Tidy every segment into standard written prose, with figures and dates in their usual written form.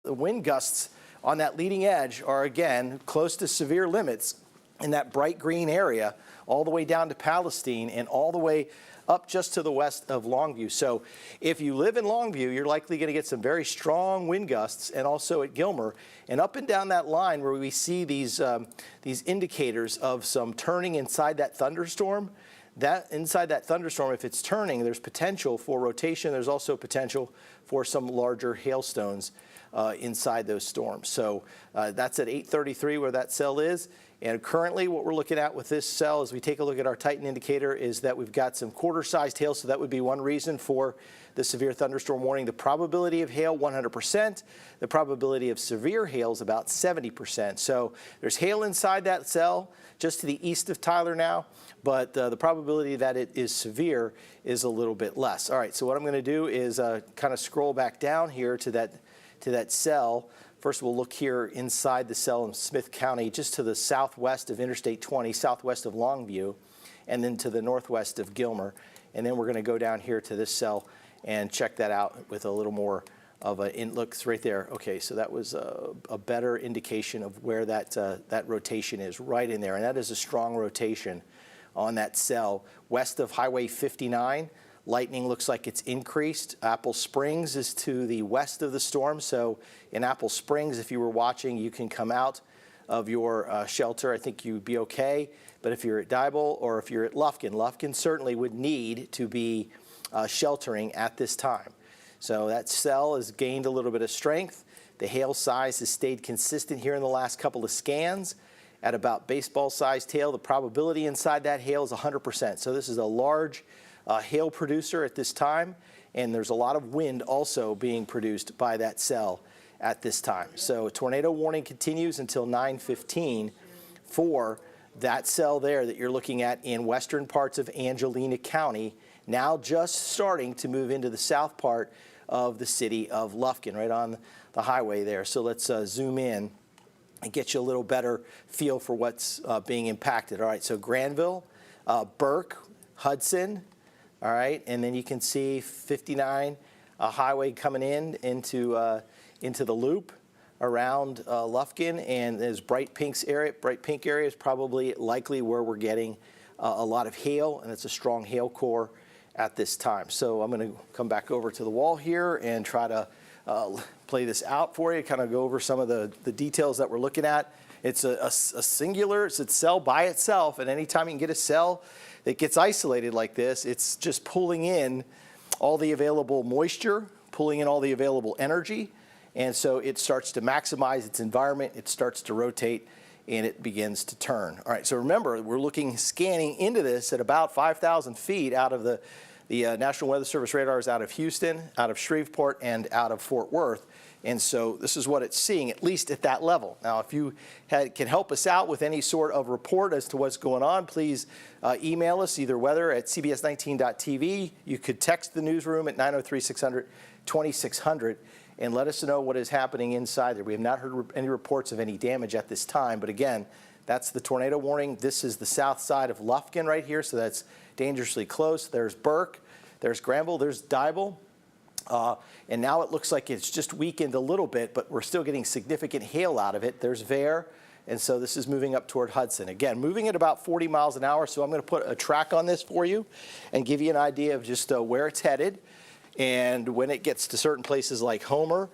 The wind gusts on that leading edge are, again, close to severe limits in that bright green area, all the way down to Palestine and all the way up just to the west of Longview. So if you live in Longview, you're likely going to get some very strong wind gusts, and also at Gilmer. And up and down that line where we see these indicators of some turning inside that thunderstorm, inside that thunderstorm, if it's turning, there's potential for rotation. There's also potential for some larger hailstones inside those storms. So that's at 833 where that cell is. And currently what we're looking at with this cell as we take a look at our Titan indicator is that we've got some quarter-sized hail, so that would be one reason for the severe thunderstorm warning. The probability of hail, 100%. The probability of severe hail is about 70%. So there's hail inside that cell just to the east of Tyler now, but the probability that it is severe is a little bit less. All right, so what I'm going to do is kind of scroll back down here to that cell. First, we'll look here inside the cell in Smith County, just to the southwest of Interstate 20, southwest of Longview, and then to the northwest of Gilmer. And then we're going to go down here to this cell and check that out with a little more of a look. It's right there. Okay, so that was a better indication of where that rotation is, right in there. And that is a strong rotation on that cell west of Highway 59. Lightning looks like it's increased. Apple Springs is to the west of the storm. So in Apple Springs, if you were watching, you can come out of your shelter. I think you'd be okay. But if you're at Diebel or if you're at Lufkin, Lufkin certainly would need to be sheltering at this time. So that cell has gained a little bit of strength. The hail size has stayed consistent here in the last couple of scans at about baseball-sized hail. The probability inside that hail is 100%. So this is a large hail producer at this time, and there's a lot of wind also being produced by that cell at this time. So tornado warning continues until 9:15 for that cell there that you're looking at in western parts of Angelina County, now just starting to move into the south part of the city of Lufkin, right on the highway there. So let's zoom in and get you a little better feel for what's being impacted. All right, so Granville, Burke, Hudson, all right, and then you can see 59 highway coming into the loop around Lufkin, and there's bright pink area is probably likely where we're getting a lot of hail, and it's a strong hail core at this time. So I'm going to come back over to the wall here and try to play this out for you, kind of go over some of the details that we're looking at. It's a singular, it's a cell by itself, and anytime you can get a cell that gets isolated like this, it's just pulling in all the available moisture, pulling in all the available energy, and so it starts to maximize its environment, it starts to rotate, and it begins to turn. All right, so remember, we're scanning into this at about 5,000 feet out of the National Weather Service radars out of Houston, out of Shreveport, and out of Fort Worth. And so this is what it's seeing, at least at that level. Now, if you can help us out with any sort of report as to what's going on, please email us, either weather@cbs19.tv. You could text the newsroom at 903-600-2600 and let us know what is happening inside there. We have not heard any reports of any damage at this time, but again, that's the tornado warning. This is the south side of Lufkin right here, so that's dangerously close. There's Burke, there's Granville, there's Diebel. And now it looks like it's just weakened a little bit, but we're still getting significant hail out of it. There's Vare, and so this is moving up toward Hudson. Again, moving at about 40 miles an hour, so I'm going to put a track on this for you and give you an idea of just where it's headed. And when it gets to certain places like Homer,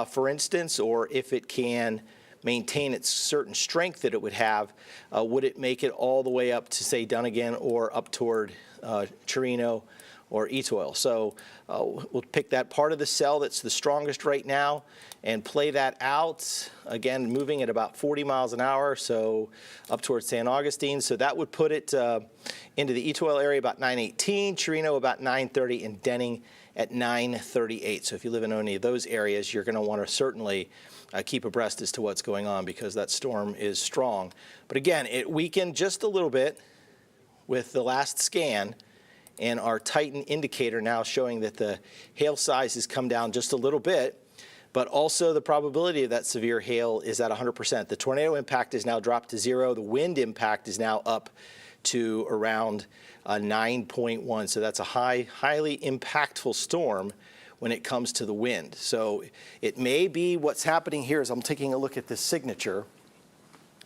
for instance, or if it can maintain its certain strength that it would have, would it make it all the way up to, say, Dunnigan or up toward Chirino or Etoile. So we'll pick that part of the cell that's the strongest right now and play that out. Again, moving at about 40 miles an hour, so up towards San Augustine. So that would put it into the Etoile area about 9:18, Chirino about 9:30, and Denning at 9:38. So if you live in any of those areas, you're going to want to certainly keep abreast as to what's going on, because that storm is strong. But again, it weakened just a little bit with the last scan, and our Titan indicator now showing that the hail size has come down just a little bit, but also the probability of that severe hail is at 100%. The tornado impact is now dropped to 0. The wind impact is now up to around 9.1. So that's a highly impactful storm when it comes to the wind. So it may be what's happening here is I'm taking a look at this signature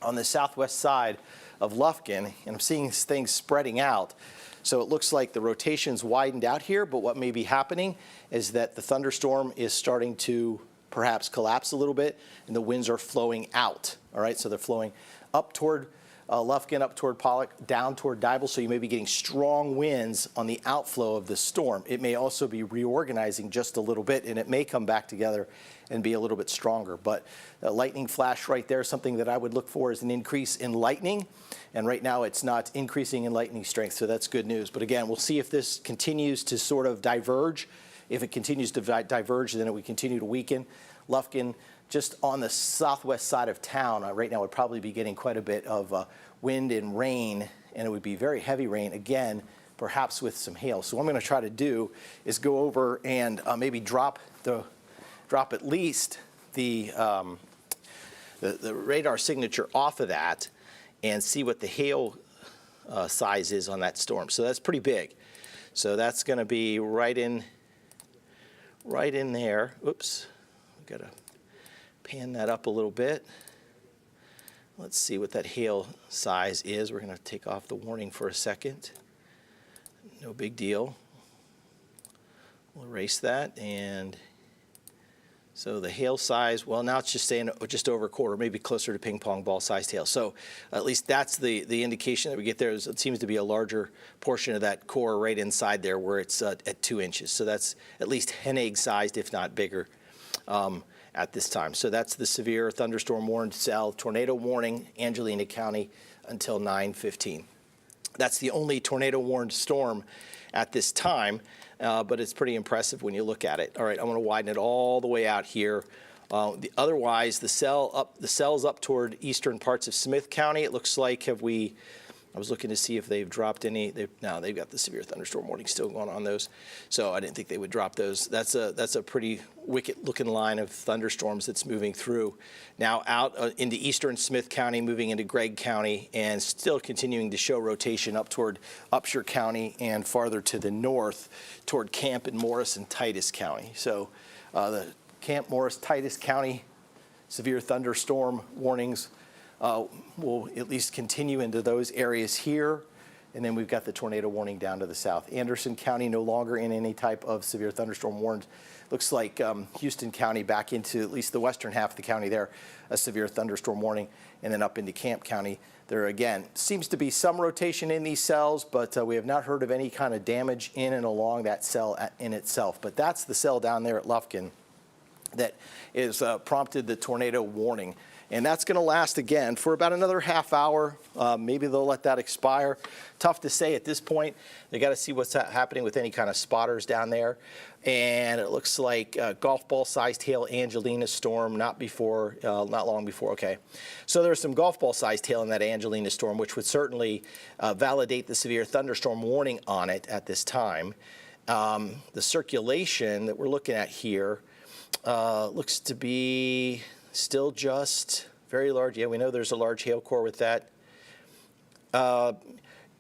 on the southwest side of Lufkin, and I'm seeing things spreading out. So it looks like the rotation's widened out here, but what may be happening is that the thunderstorm is starting to perhaps collapse a little bit, and the winds are flowing out. All right, so they're flowing up toward Lufkin, up toward Pollock, down toward Dibble, so you may be getting strong winds on the outflow of the storm. It may also be reorganizing just a little bit, and it may come back together and be a little bit stronger. But a lightning flash right there, something that I would look for is an increase in lightning, and right now it's not increasing in lightning strength, so that's good news. But again, we'll see if this continues to sort of diverge. If it continues to diverge, then it would continue to weaken. Lufkin, just on the southwest side of town, right now would probably be getting quite a bit of wind and rain, and it would be very heavy rain, again, perhaps with some hail. So what I'm going to try to do is go over and maybe drop at least the radar signature off of that and see what the hail size is on that storm. So that's pretty big. So that's going to be right in there. Oops, I've got to pan that up a little bit. Let's see what that hail size is. We're going to take off the warning for a second. No big deal. We'll erase that, and so the hail size, well, now it's just saying just over a quarter, maybe closer to ping pong ball sized hail. So at least that's the indication that we get there. Is it seems to be a larger portion of that core right inside there where it's at 2 inches. So that's at least hen egg sized, if not bigger, at this time. So that's the severe thunderstorm warned cell, tornado warning, Angelina County until 9:15. That's the only tornado warned storm at this time. But it's pretty impressive when you look at it. All right, I'm going to widen it all the way out here. Otherwise, the cell's up toward eastern parts of Smith County. It looks like I was looking to see if they've dropped any. No, they've got the severe thunderstorm warning still going on those. So I didn't think they would drop those. That's a pretty wicked-looking line of thunderstorms that's moving through. Now out into eastern Smith County, moving into Gregg County, and still continuing to show rotation up toward Upshur County and farther to the north toward Camp and Morris and Titus County. So the Camp, Morris, Titus County severe thunderstorm warnings will at least continue into those areas here. And then we've got the tornado warning down to the south. Anderson County no longer in any type of severe thunderstorm warned. Looks like Houston County back into at least the western half of the county there, a severe thunderstorm warning. And then up into Camp County, there again seems to be some rotation in these cells, but we have not heard of any kind of damage in and along that cell in itself. But that's the cell down there at Lufkin that is prompted the tornado warning. And that's going to last again for about another half hour. Maybe they'll let that expire. Tough to say at this point. They got to see what's happening with any kind of spotters down there. And it looks like golf ball sized hail Angelina storm, not long before. Okay. So there's some golf ball sized hail in that Angelina storm, which would certainly validate the severe thunderstorm warning on it at this time. The circulation that we're looking at here looks to be still just very large. Yeah, we know there's a large hail core with that.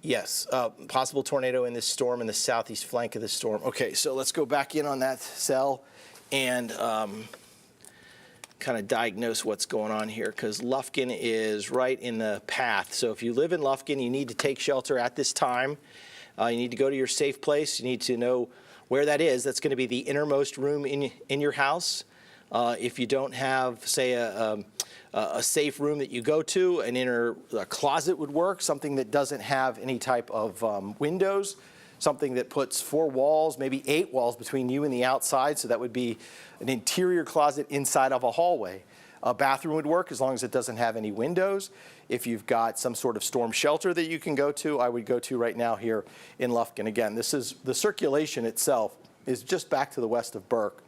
Yes, possible tornado in this storm in the southeast flank of the storm. Okay, so let's go back in on that cell and kind of diagnose what's going on here, because Lufkin is right in the path. So if you live in Lufkin, you need to take shelter at this time. You need to go to your safe place. You need to know where that is. That's going to be the innermost room in your house. If you don't have, say, a safe room that you go to, a closet would work, something that doesn't have any type of windows, something that puts 4 walls, maybe 8 walls between you and the outside, so that would be an interior closet inside of a hallway. A bathroom would work as long as it doesn't have any windows. If you've got some sort of storm shelter that you can go to, I would go to right now here in Lufkin. Again, this is the circulation itself is just back to the west of Burke.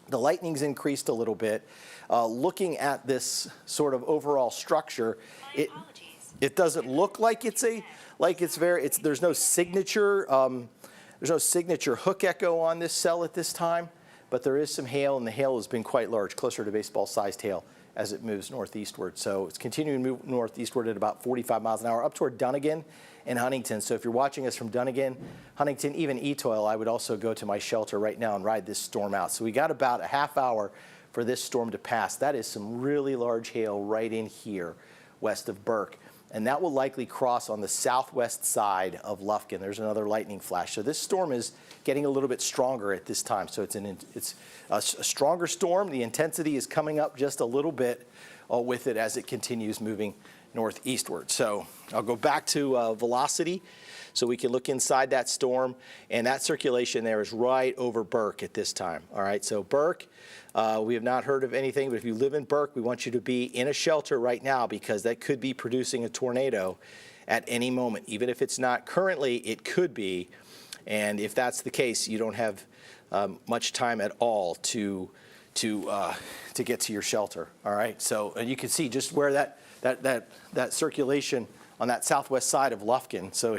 The lightning's increased a little bit. Looking at this sort of overall structure, it doesn't look like there's no signature hook echo on this cell at this time. but there is some hail, and the hail has been quite large, closer to baseball-sized hail as it moves northeastward. So it's continuing to move northeastward at about 45 miles an hour up toward Dunnigan and Huntington. So if you're watching us from Dunnigan, Huntington, even Etoile, I would also go to my shelter right now and ride this storm out. So we got about a half hour for this storm to pass. That is some really large hail right in here west of Burke. And that will likely cross on the southwest side of Lufkin. There's another lightning flash. So this storm is getting a little bit stronger at this time. So it's a stronger storm. The intensity is coming up just a little bit with it as it continues moving northeastward. So I'll go back to velocity so we can look inside that storm. And that circulation there is right over Burke at this time. All right, so Burke, we have not heard of anything, but if you live in Burke, we want you to be in a shelter right now because that could be producing a tornado at any moment. Even if it's not currently, it could be. And if that's the case, you don't have much time at all to get to your shelter. All right, so and you can see just where that circulation on that southwest side of Lufkin. So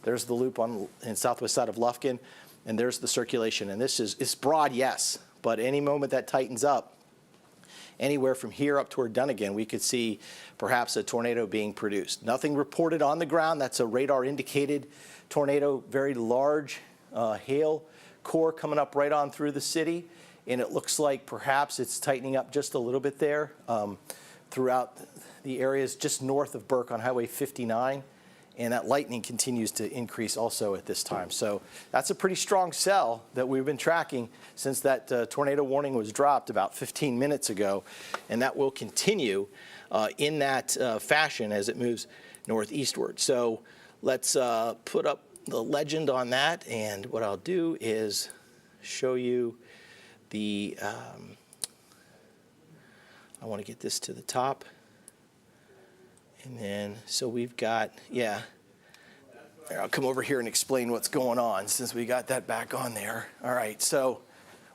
there's the loop on the southwest side of Lufkin, and there's the circulation. And it's broad, yes, but any moment that tightens up, anywhere from here up toward Dunnigan, we could see perhaps a tornado being produced. Nothing reported on the ground. That's a radar indicated tornado, very large hail core coming up right on through the city. And it looks like perhaps it's tightening up just a little bit there throughout the areas just north of Burke on Highway 59. And that lightning continues to increase also at this time. So that's a pretty strong cell that we've been tracking since that tornado warning was dropped about 15 minutes ago. And that will continue in that fashion as it moves northeastward. So let's put up the legend on that. And what I'll do is show you the, I want to get this to the top. And then, so we've got, yeah, I'll come over here and explain what's going on since we got that back on there. All right, so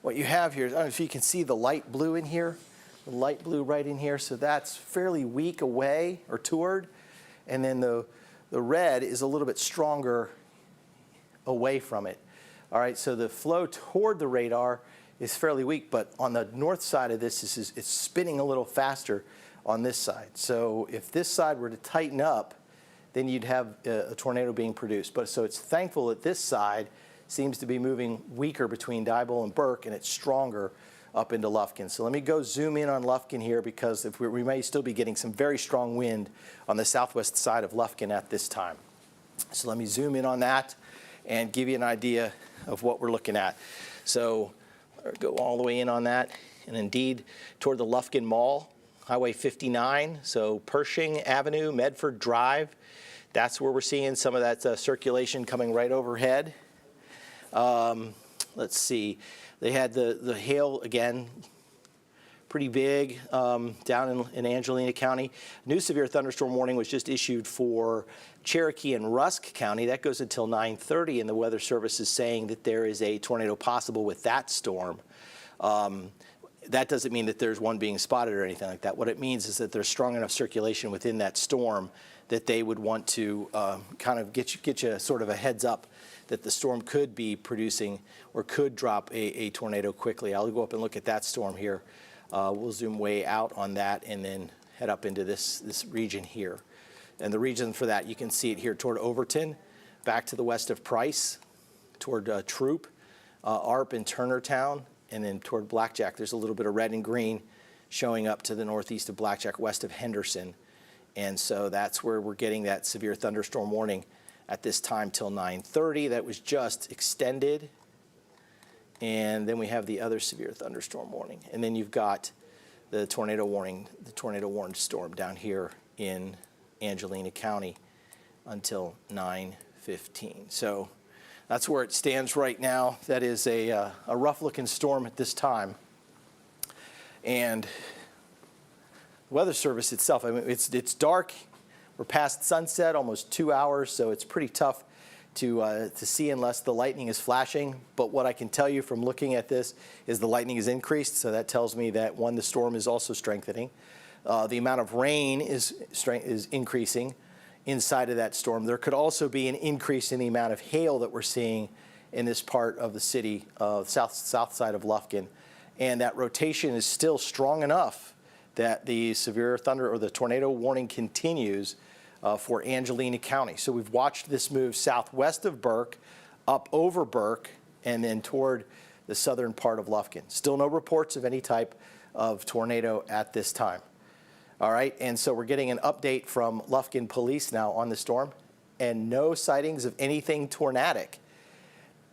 what you have here, I don't know if you can see the light blue in here, the light blue right in here. So that's fairly weak away or toward. And then the red is a little bit stronger away from it. All right, so the flow toward the radar is fairly weak, but on the north side of this, it's spinning a little faster on this side. So if this side were to tighten up, then you'd have a tornado being produced. But so it's thankful that this side seems to be moving weaker between Diboll and Burke, and it's stronger up into Lufkin. So let me go zoom in on Lufkin here because if we may still be getting some very strong wind on the southwest side of Lufkin at this time. So let me zoom in on that and give you an idea of what we're looking at. So go all the way in on that, and indeed toward the Lufkin Mall, Highway 59, so Pershing Avenue, Medford Drive. That's where we're seeing some of that circulation coming right overhead. Let's see. They had the hail again, pretty big down in Angelina County. New severe thunderstorm warning was just issued for Cherokee and Rusk County. That goes until 9:30, and the Weather Service is saying that there is a tornado possible with that storm. That doesn't mean that there's one being spotted or anything like that. What it means is that there's strong enough circulation within that storm that they would want to kind of get you sort of a heads up that the storm could be producing or could drop a tornado quickly. I'll go up and look at that storm here. We'll zoom way out on that and then head up into this region here. And the reason for that, you can see it here toward Overton, back to the west of Price, toward Troop, Arp and Turnertown, and then toward Blackjack. There's a little bit of red and green showing up to the northeast of Blackjack, west of Henderson. And so that's where we're getting that severe thunderstorm warning at this time till 9:30. That was just extended. And then we have the other severe thunderstorm warning. And then you've got the tornado warning, the tornado warned storm down here in Angelina County until 9:15. So that's where it stands right now. That is a rough-looking storm at this time. And the Weather Service itself, I mean, it's dark. We're past sunset, almost 2 hours, so it's pretty tough to see unless the lightning is flashing. But what I can tell you from looking at this is the lightning is increased, so that tells me that, one, the storm is also strengthening. The amount of rain is increasing inside of that storm. There could also be an increase in the amount of hail that we're seeing in this part of the city, south side of Lufkin. And that rotation is still strong enough that the severe thunder or the tornado warning continues for Angelina County. So we've watched this move southwest of Burke, up over Burke, and then toward the southern part of Lufkin. Still no reports of any type of tornado at this time. All right, and so we're getting an update from Lufkin Police now on the storm, and no sightings of anything tornadic.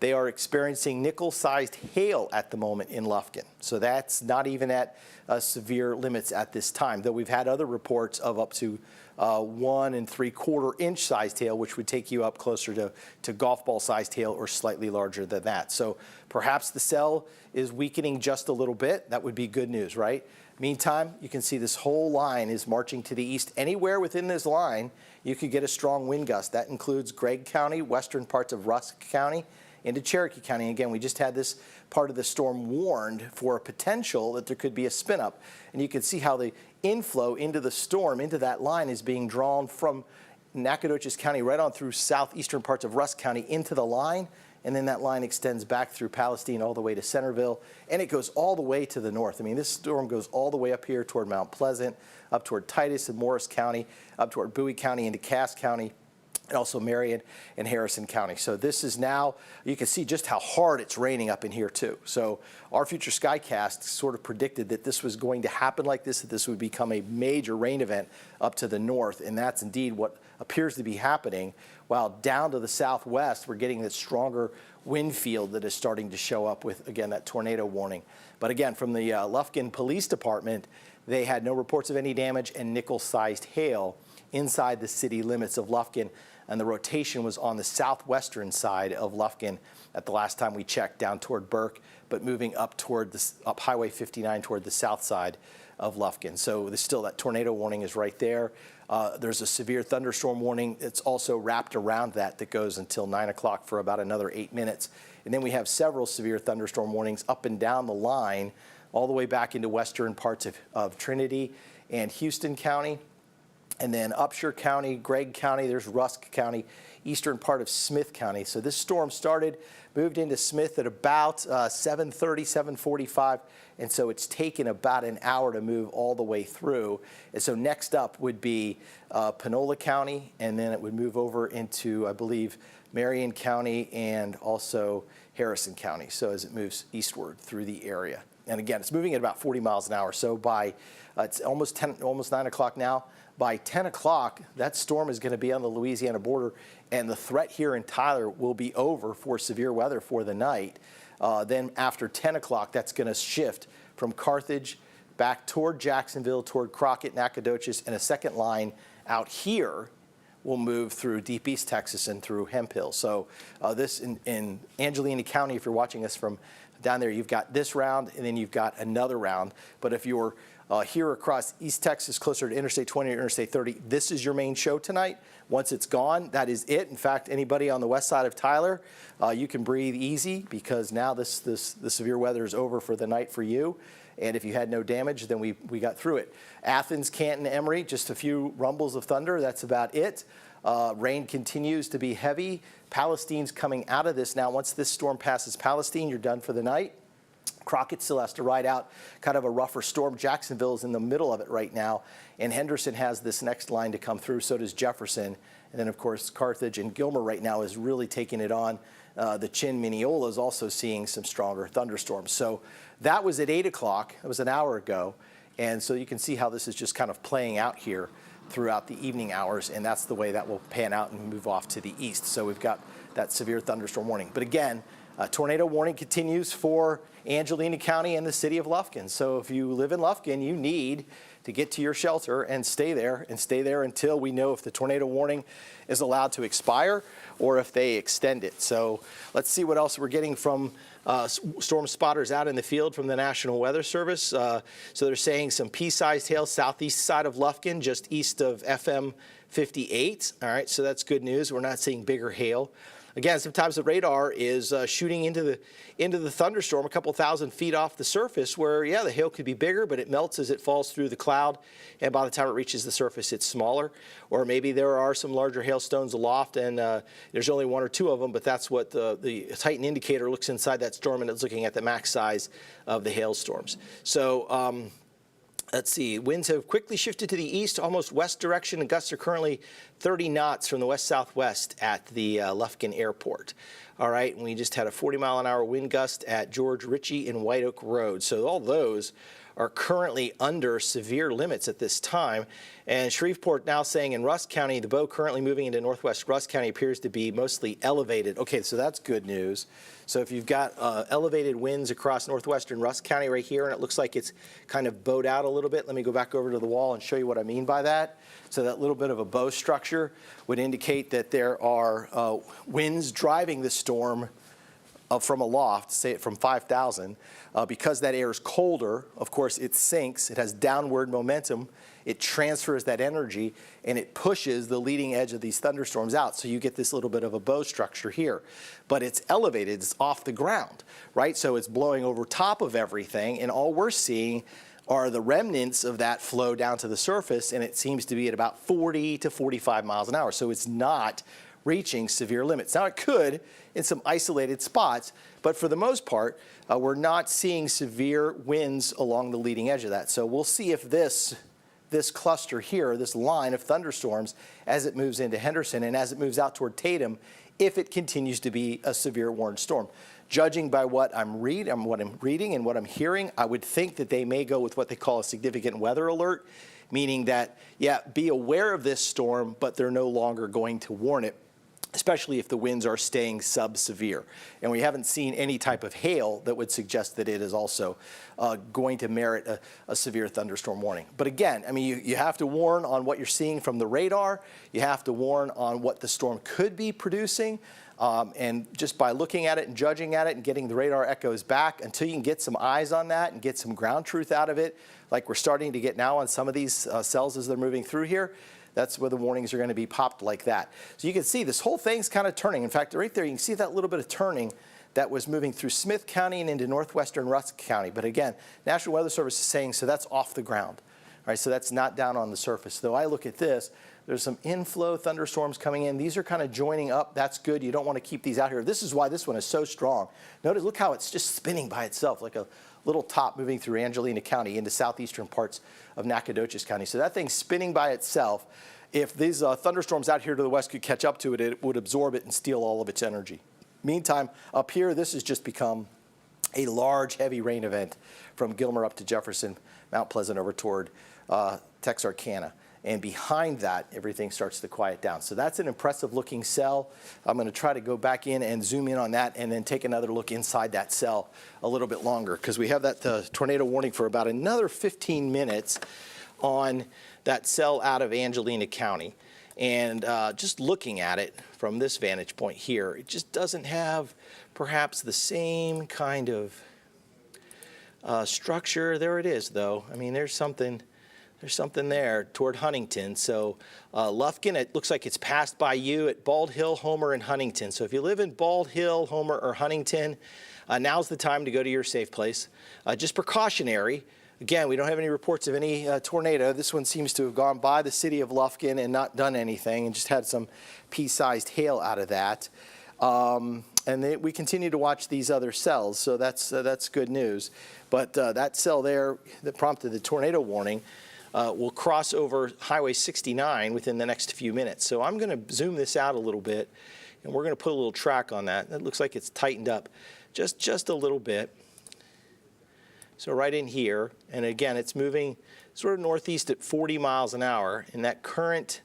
They are experiencing nickel-sized hail at the moment in Lufkin. So that's not even at severe limits at this time, though we've had other reports of up to 1 3/4 inch sized hail, which would take you up closer to golf ball sized hail or slightly larger than that. So perhaps the cell is weakening just a little bit. That would be good news, right? Meantime, you can see this whole line is marching to the east. Anywhere within this line, you could get a strong wind gust. That includes Gregg County, western parts of Rusk County, into Cherokee County. Again, we just had this part of the storm warned for a potential that there could be a spin up. And you can see how the inflow into the storm, into that line, is being drawn from Nacogdoches County right on through southeastern parts of Rusk County into the line. And then that line extends back through Palestine all the way to Centerville, and it goes all the way to the north. I mean, this storm goes all the way up here toward Mount Pleasant, up toward Titus and Morris County, up toward Bowie County into Cass County, and also Marion and Harrison County. So this is now, you can see just how hard it's raining up in here too. So our future Skycast sort of predicted that this was going to happen like this, that this would become a major rain event up to the north, and that's indeed what appears to be happening. While down to the southwest, we're getting this stronger wind field that is starting to show up with, again, that tornado warning. But again, from the Lufkin Police Department, they had no reports of any damage and nickel-sized hail inside the city limits of Lufkin. And the rotation was on the southwestern side of Lufkin at the last time we checked, down toward Burke, but moving up toward up Highway 59 toward the south side of Lufkin. So there's still that tornado warning is right there. There's a severe thunderstorm warning. It's also wrapped around that goes until 9 o'clock for about another 8 minutes. And then we have several severe thunderstorm warnings up and down the line, all the way back into western parts of Trinity and Houston County. And then Upshur County, Gregg County, there's Rusk County, eastern part of Smith County. So this storm started, moved into Smith at about 7:30, 7:45, and so it's taken about an hour to move all the way through. And so next up would be Panola County, and then it would move over into, I believe, Marion County and also Harrison County, so as it moves eastward through the area. And again, it's moving at about 40 miles an hour, so by, it's almost 9 o'clock now. By 10 o'clock, that storm is going to be on the Louisiana border, and the threat here in Tyler will be over for severe weather for the night. Then after 10 o'clock, that's going to shift from Carthage back toward Jacksonville, toward Crockett, Nacogdoches, and a second line out here will move through deep East Texas and through Hemphill. So this in Angelina County, if you're watching us from down there, you've got this round, and then you've got another round. But if you're here across East Texas, closer to Interstate 20 or Interstate 30, this is your main show tonight. Once it's gone, that is it. In fact, anybody on the west side of Tyler, you can breathe easy, because now the severe weather is over for the night for you. And if you had no damage, then we got through it. Athens, Canton, Emory, just a few rumbles of thunder. That's about it. Rain continues to be heavy. Palestine's coming out of this now. Once this storm passes Palestine, you're done for the night. Crockett still has to ride out kind of a rougher storm. Jacksonville is in the middle of it right now, and Henderson has this next line to come through. So does Jefferson, and then of course Carthage and Gilmer right now is really taking it on. The Chin Mineola is also seeing some stronger thunderstorms. So that was at 8 o'clock. That was an hour ago, and so you can see how this is just kind of playing out here throughout the evening hours, and that's the way that will pan out and move off to the east. So we've got that severe thunderstorm warning. But again, tornado warning continues for Angelina County and the city of Lufkin. So if you live in Lufkin, you need to get to your shelter and stay there until we know if the tornado warning is allowed to expire or if they extend it. So let's see what else we're getting from storm spotters out in the field from the National Weather Service. So they're saying some pea-sized hail southeast side of Lufkin, just east of FM 58. All right, so that's good news. We're not seeing bigger hail. again, sometimes the radar is shooting into the thunderstorm a couple thousand feet off the surface where, yeah, the hail could be bigger, but it melts as it falls through the cloud, and by the time it reaches the surface, it's smaller. Or maybe there are some larger hailstones aloft, and there's only one or two of them, but that's what the Titan indicator looks inside that storm, and it's looking at the max size of the hailstorms. So let's see, winds have quickly shifted to the east, almost west direction, and gusts are currently 30 knots from the west-southwest at the Lufkin Airport. All right, and we just had a 40-mile-an-hour wind gust at George Ritchie and White Oak Road. So all those are currently under severe limits at this time. And Shreveport now saying in Rusk County, the bow currently moving into northwest Rusk County appears to be mostly elevated. Okay, so that's good news. So if you've got elevated winds across northwestern Rusk County right here, and it looks like it's kind of bowed out a little bit, let me go back over to the wall and show you what I mean by that. So that little bit of a bow structure would indicate that there are winds driving the storm from aloft, say it from 5,000. Because that air is colder, of course, it sinks. It has downward momentum. It transfers that energy, and it pushes the leading edge of these thunderstorms out. So you get this little bit of a bow structure here. But it's elevated. It's off the ground, right? So it's blowing over top of everything, and all we're seeing are the remnants of that flow down to the surface, and it seems to be at about 40 to 45 miles an hour. So it's not reaching severe limits. Now, it could in some isolated spots, but for the most part, we're not seeing severe winds along the leading edge of that. So we'll see if this cluster here, this line of thunderstorms, as it moves into Henderson and as it moves out toward Tatum, if it continues to be a severe warned storm. Judging by what I'm reading and what I'm hearing, I would think that they may go with what they call a significant weather alert, meaning that, yeah, be aware of this storm, but they're no longer going to warn it, especially if the winds are staying sub-severe. And we haven't seen any type of hail that would suggest that it is also going to merit a severe thunderstorm warning. But again, I mean, you have to warn on what you're seeing from the radar. You have to warn on what the storm could be producing. And just by looking at it and judging at it and getting the radar echoes back, until you can get some eyes on that and get some ground truth out of it, like we're starting to get now on some of these cells as they're moving through here, that's where the warnings are going to be popped like that. So you can see this whole thing's kind of turning. In fact, right there, you can see that little bit of turning that was moving through Smith County and into northwestern Rusk County. But again, National Weather Service is saying, so that's off the ground. All right, so that's not down on the surface. Though I look at this, there's some inflow thunderstorms coming in. These are kind of joining up. That's good. You don't want to keep these out here. This is why this one is so strong. Notice, look how it's just spinning by itself, like a little top moving through Angelina County into southeastern parts of Nacogdoches County. So that thing's spinning by itself. If these thunderstorms out here to the west could catch up to it, it would absorb it and steal all of its energy. Meantime, up here, this has just become a large, heavy rain event from Gilmer up to Jefferson, Mount Pleasant over toward Texarkana. And behind that, everything starts to quiet down. So that's an impressive looking cell. I'm going to try to go back in and zoom in on that and then take another look inside that cell a little bit longer, because we have that tornado warning for about another 15 minutes on that cell out of Angelina County. And just looking at it from this vantage point here, it just doesn't have perhaps the same kind of structure. There it is, though. I mean, there's something there toward Huntington. So Lufkin, it looks like it's passed by you at Bald Hill, Homer, and Huntington. So if you live in Bald Hill, Homer, or Huntington, now's the time to go to your safe place. Just precautionary. Again, we don't have any reports of any tornado. This one seems to have gone by the city of Lufkin and not done anything, and just had some pea-sized hail out of that. And we continue to watch these other cells, so that's good news. But that cell there that prompted the tornado warning will cross over Highway 69 within the next few minutes. So I'm going to zoom this out a little bit, and we're going to put a little track on that. It looks like it's tightened up just a little bit. So right in here, and again, it's moving sort of northeast at 40 miles an hour. In that current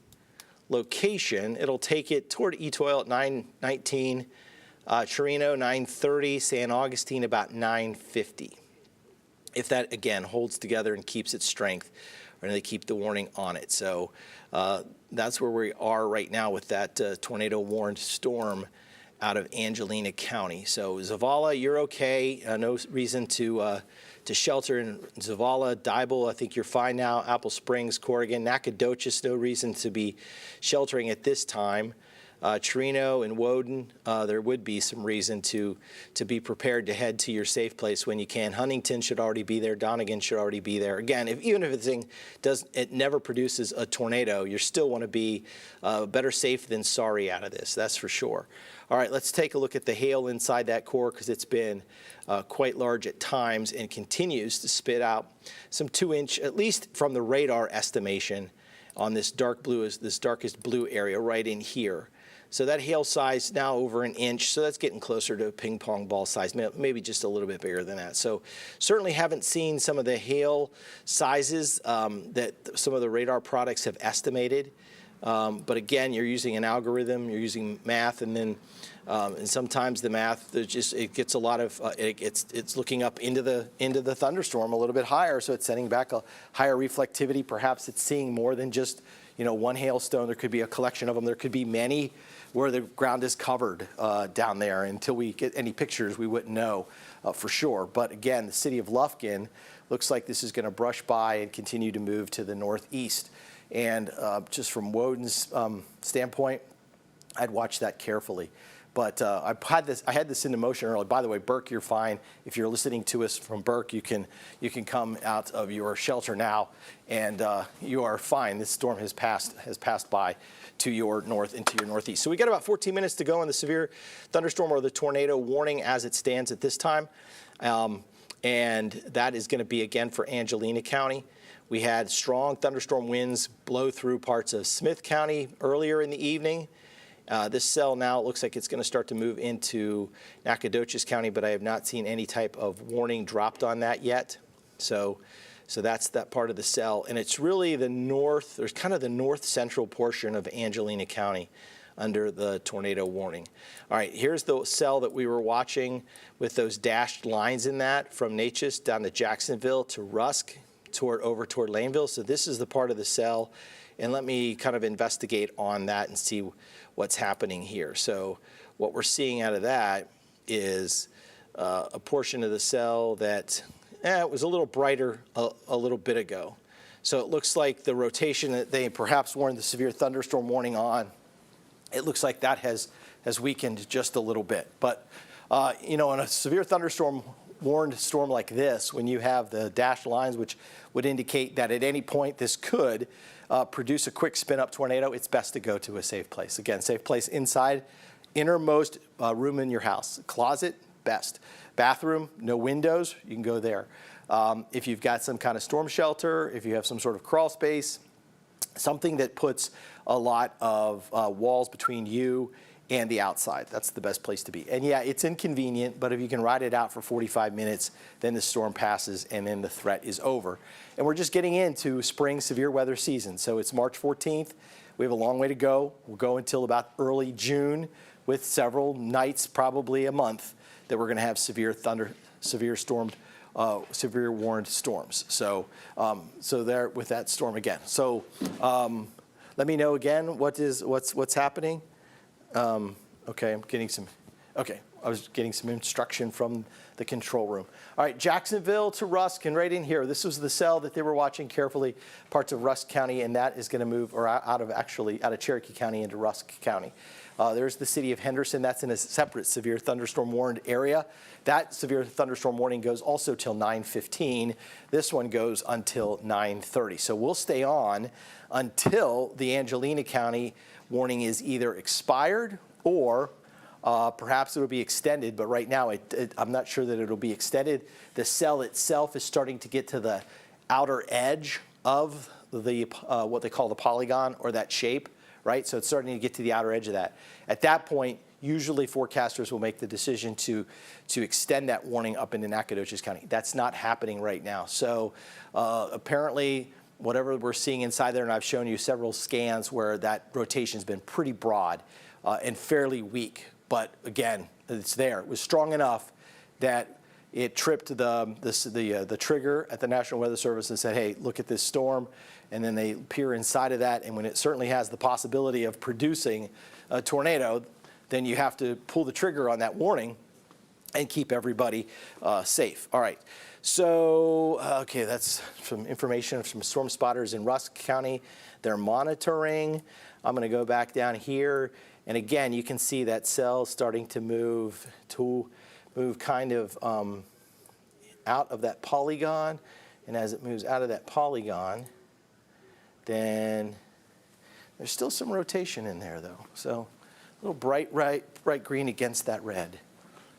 location, it'll take it toward Etoile at 919, Chirino 930, San Augustine about 950. If that, again, holds together and keeps its strength, or they keep the warning on it. So that's where we are right now with that tornado-warned storm out of Angelina County. So Zavala, you're okay. No reason to shelter in Zavala. Dible, I think you're fine now. Apple Springs, Corrigan, Nacogdoches, no reason to be sheltering at this time. Torino and Woden, there would be some reason to be prepared to head to your safe place when you can. Huntington should already be there. Donegan should already be there. Again, even if the thing it never produces a tornado, you still want to be better safe than sorry out of this. That's for sure. All right, let's take a look at the hail inside that core, because it's been quite large at times and continues to spit out some 2-inch, at least from the radar estimation, on this dark blue, is this darkest blue area right in here. So that hail size now over 1 inch, so that's getting closer to ping pong ball size, maybe just a little bit bigger than that. So certainly haven't seen some of the hail sizes that some of the radar products have estimated. But again, you're using an algorithm, you're using math, and then and sometimes the math, it gets a lot of it's looking up into the thunderstorm a little bit higher, so it's sending back a higher reflectivity. Perhaps it's seeing more than just one hailstone. There could be a collection of them. There could be many where the ground is covered down there. Until we get any pictures, we wouldn't know for sure. But again, the city of Lufkin looks like this is going to brush by and continue to move to the northeast. And just from Woden's standpoint, I'd watch that carefully. But I had this into motion early. By the way, Burke, you're fine. If you're listening to us from Burke, you can come out of your shelter now, and you are fine. This storm has passed by to your north and to your northeast. So we got about 14 minutes to go on the severe thunderstorm or the tornado warning as it stands at this time, and that is going to be again for Angelina County. We had strong thunderstorm winds blow through parts of Smith County earlier in the evening. This cell now, it looks like it's going to start to move into Nacogdoches County, but I have not seen any type of warning dropped on that yet. So that's that part of the cell. And it's really the north, there's kind of the north central portion of Angelina County under the tornado warning. All right, here's the cell that we were watching with those dashed lines in that from Natchez down to Jacksonville to Rusk over toward Laneville. So this is the part of the cell. And let me kind of investigate on that and see what's happening here. So what we're seeing out of that is a portion of the cell that it was a little brighter a little bit ago. So it looks like the rotation that they perhaps warned the severe thunderstorm warning on, it looks like that has weakened just a little bit. But, in a severe thunderstorm warned storm like this, when you have the dashed lines, which would indicate that at any point this could produce a quick spin-up tornado, it's best to go to a safe place. Again, safe place inside, innermost room in your house. Closet, best. Bathroom, no windows, you can go there. If you've got some kind of storm shelter, if you have some sort of crawl space, something that puts a lot of walls between you and the outside. That's the best place to be. And yeah, it's inconvenient, but if you can ride it out for 45 minutes, then the storm passes and then the threat is over. And we're just getting into spring severe weather season. So it's March 14th. We have a long way to go. We'll go until about early June with several nights, probably a month, that we're going to have severe warned storms. So there with that storm again. So let me know again what's happening. Okay, I was getting some instruction from the control room. All right, Jacksonville to Rusk, and right in here, this was the cell that they were watching carefully, parts of Rusk County, and that is going to move out of Cherokee County into Rusk County. There's the city of Henderson. That's in a separate severe thunderstorm warned area. That severe thunderstorm warning goes also till 9:15. This one goes until 9:30. So we'll stay on until the Angelina County warning is either expired or perhaps it will be extended, but right now I'm not sure that it'll be extended. The cell itself is starting to get to the outer edge of the what they call the polygon, or that shape, right? So it's starting to get to the outer edge of that. At that point, usually forecasters will make the decision to extend that warning up into Nacogdoches County. That's not happening right now. So apparently, whatever we're seeing inside there, and I've shown you several scans where that rotation's been pretty broad and fairly weak. But again, it's there. It was strong enough that it tripped the trigger at the National Weather Service and said, hey, look at this storm. And then they peer inside of that. And when it certainly has the possibility of producing a tornado, then you have to pull the trigger on that warning and keep everybody safe. All right. So, okay, that's some information from storm spotters in Rusk County. They're monitoring. I'm going to go back down here And again, you can see that cell starting to move kind of out of that polygon. And as it moves out of that polygon, then there's still some rotation in there, though. So a little bright green against that red.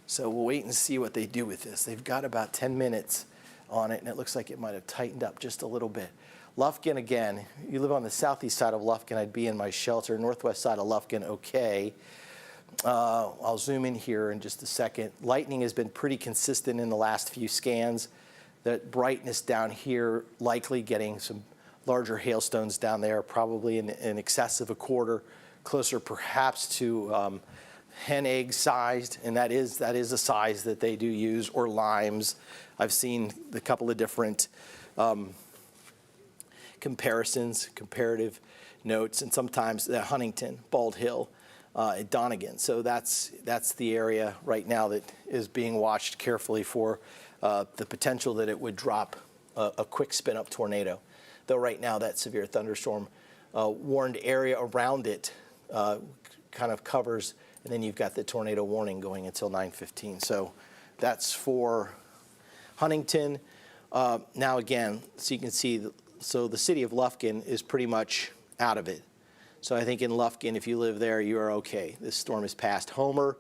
So we'll wait and see what they do with this. They've got about 10 minutes on it, and it looks like it might have tightened up just a little bit. Lufkin, again, you live on the southeast side of Lufkin, I'd be in my shelter. Northwest side of Lufkin, okay. I'll zoom in here in just a second. Lightning has been pretty consistent in the last few scans. That brightness down here, likely getting some larger hailstones down there, probably in excess of a quarter, closer perhaps to hen egg sized, and that is a size that they do use, or limes. I've seen a couple of different comparative notes, and sometimes the Huntington, Bald Hill, Donegan. So that's the area right now that is being watched carefully for the potential that it would drop a quick spin-up tornado. Though right now that severe thunderstorm warned area around it kind of covers, and then you've got the tornado warning going until 9:15. So that's for Huntington. Now again, so you can see, so the city of Lufkin is pretty much out of it. So I think in Lufkin, if you live there, you are okay. This storm is past Homer.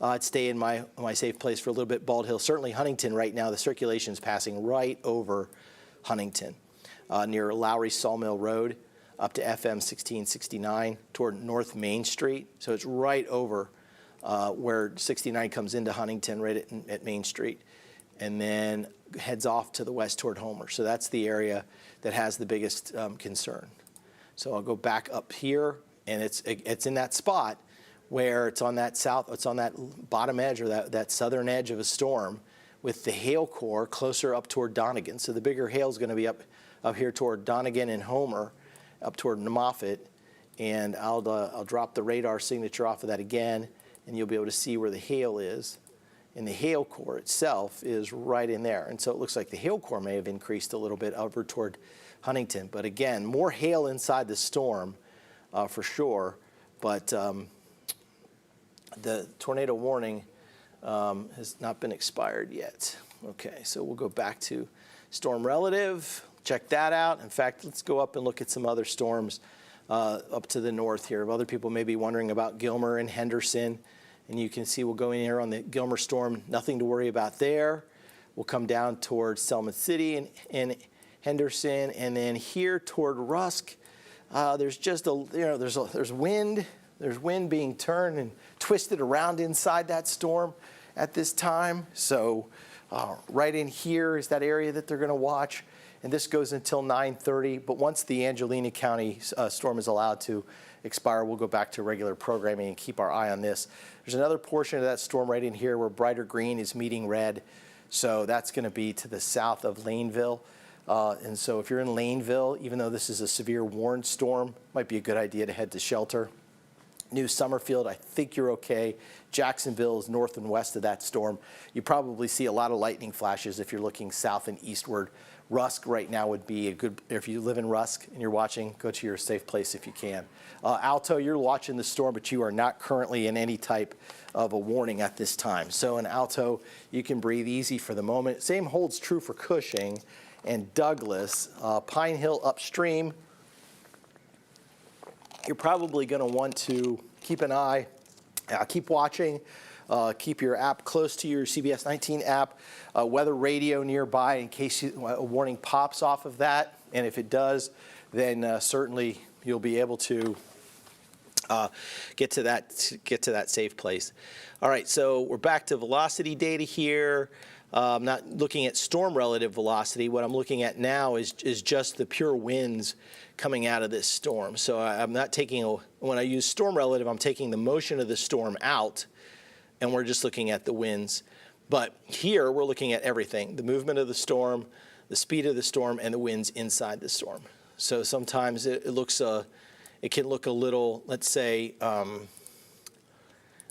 I'd stay in my safe place for a little bit. Bald Hill, certainly Huntington right now, the circulation is passing right over Huntington near Lowry Sawmill Road up to FM 1669 toward North Main Street. So it's right over where 69 comes into Huntington, right at Main Street, and then heads off to the west toward Homer. So that's the area that has the biggest concern. So I'll go back up here, and it's in that spot where it's on that bottom edge, or that southern edge of a storm, with the hail core closer up toward Donegan. So the bigger hail is going to be up here toward Donegan and Homer, up toward Moffett, and I'll drop the radar signature off of that again, and you'll be able to see where the hail is. And the hail core itself is right in there. And so it looks like the hail core may have increased a little bit over toward Huntington. But again, more hail inside the storm for sure. But the tornado warning has not been expired yet. Okay, so we'll go back to storm relative. Check that out. In fact, let's go up and look at some other storms up to the north here. Other people may be wondering about Gilmer and Henderson. And you can see we'll go in here on the Gilmer storm, nothing to worry about there. We'll come down towards Selma City and Henderson, and then here toward Rusk, there's just there's wind. There's wind being turned and twisted around inside that storm at this time. So right in here is that area that they're going to watch. And this goes until 9:30. But once the Angelina County storm is allowed to expire, we'll go back to regular programming and keep our eye on this. There's another portion of that storm right in here where brighter green is meeting red. So that's going to be to the south of Laneville. And so if you're in Laneville, even though this is a severe warned storm, might be a good idea to head to shelter. New Summerfield, I think you're okay. Jacksonville is north and west of that storm. You probably see a lot of lightning flashes if you're looking south and eastward. Rusk right now would be a good, if you live in Rusk and you're watching, go to your safe place if you can. Alto, you're watching the storm, but you are not currently in any type of a warning at this time. So in Alto, you can breathe easy for the moment. Same holds true for Cushing and Douglas. Pine Hill upstream, you're probably going to want to keep an eye, keep watching. Keep your app close to your CBS 19 app, weather radio nearby in case a warning pops off of that. And if it does, then certainly you'll be able to get to that safe place. All right, so we're back to velocity data here. I'm not looking at storm relative velocity. What I'm looking at now is just the pure winds coming out of this storm. So I'm not taking, when I use storm relative, I'm taking the motion of the storm out, and we're just looking at the winds. But here we're looking at everything, the movement of the storm, the speed of the storm, and the winds inside the storm. So sometimes it can look a little, let's say,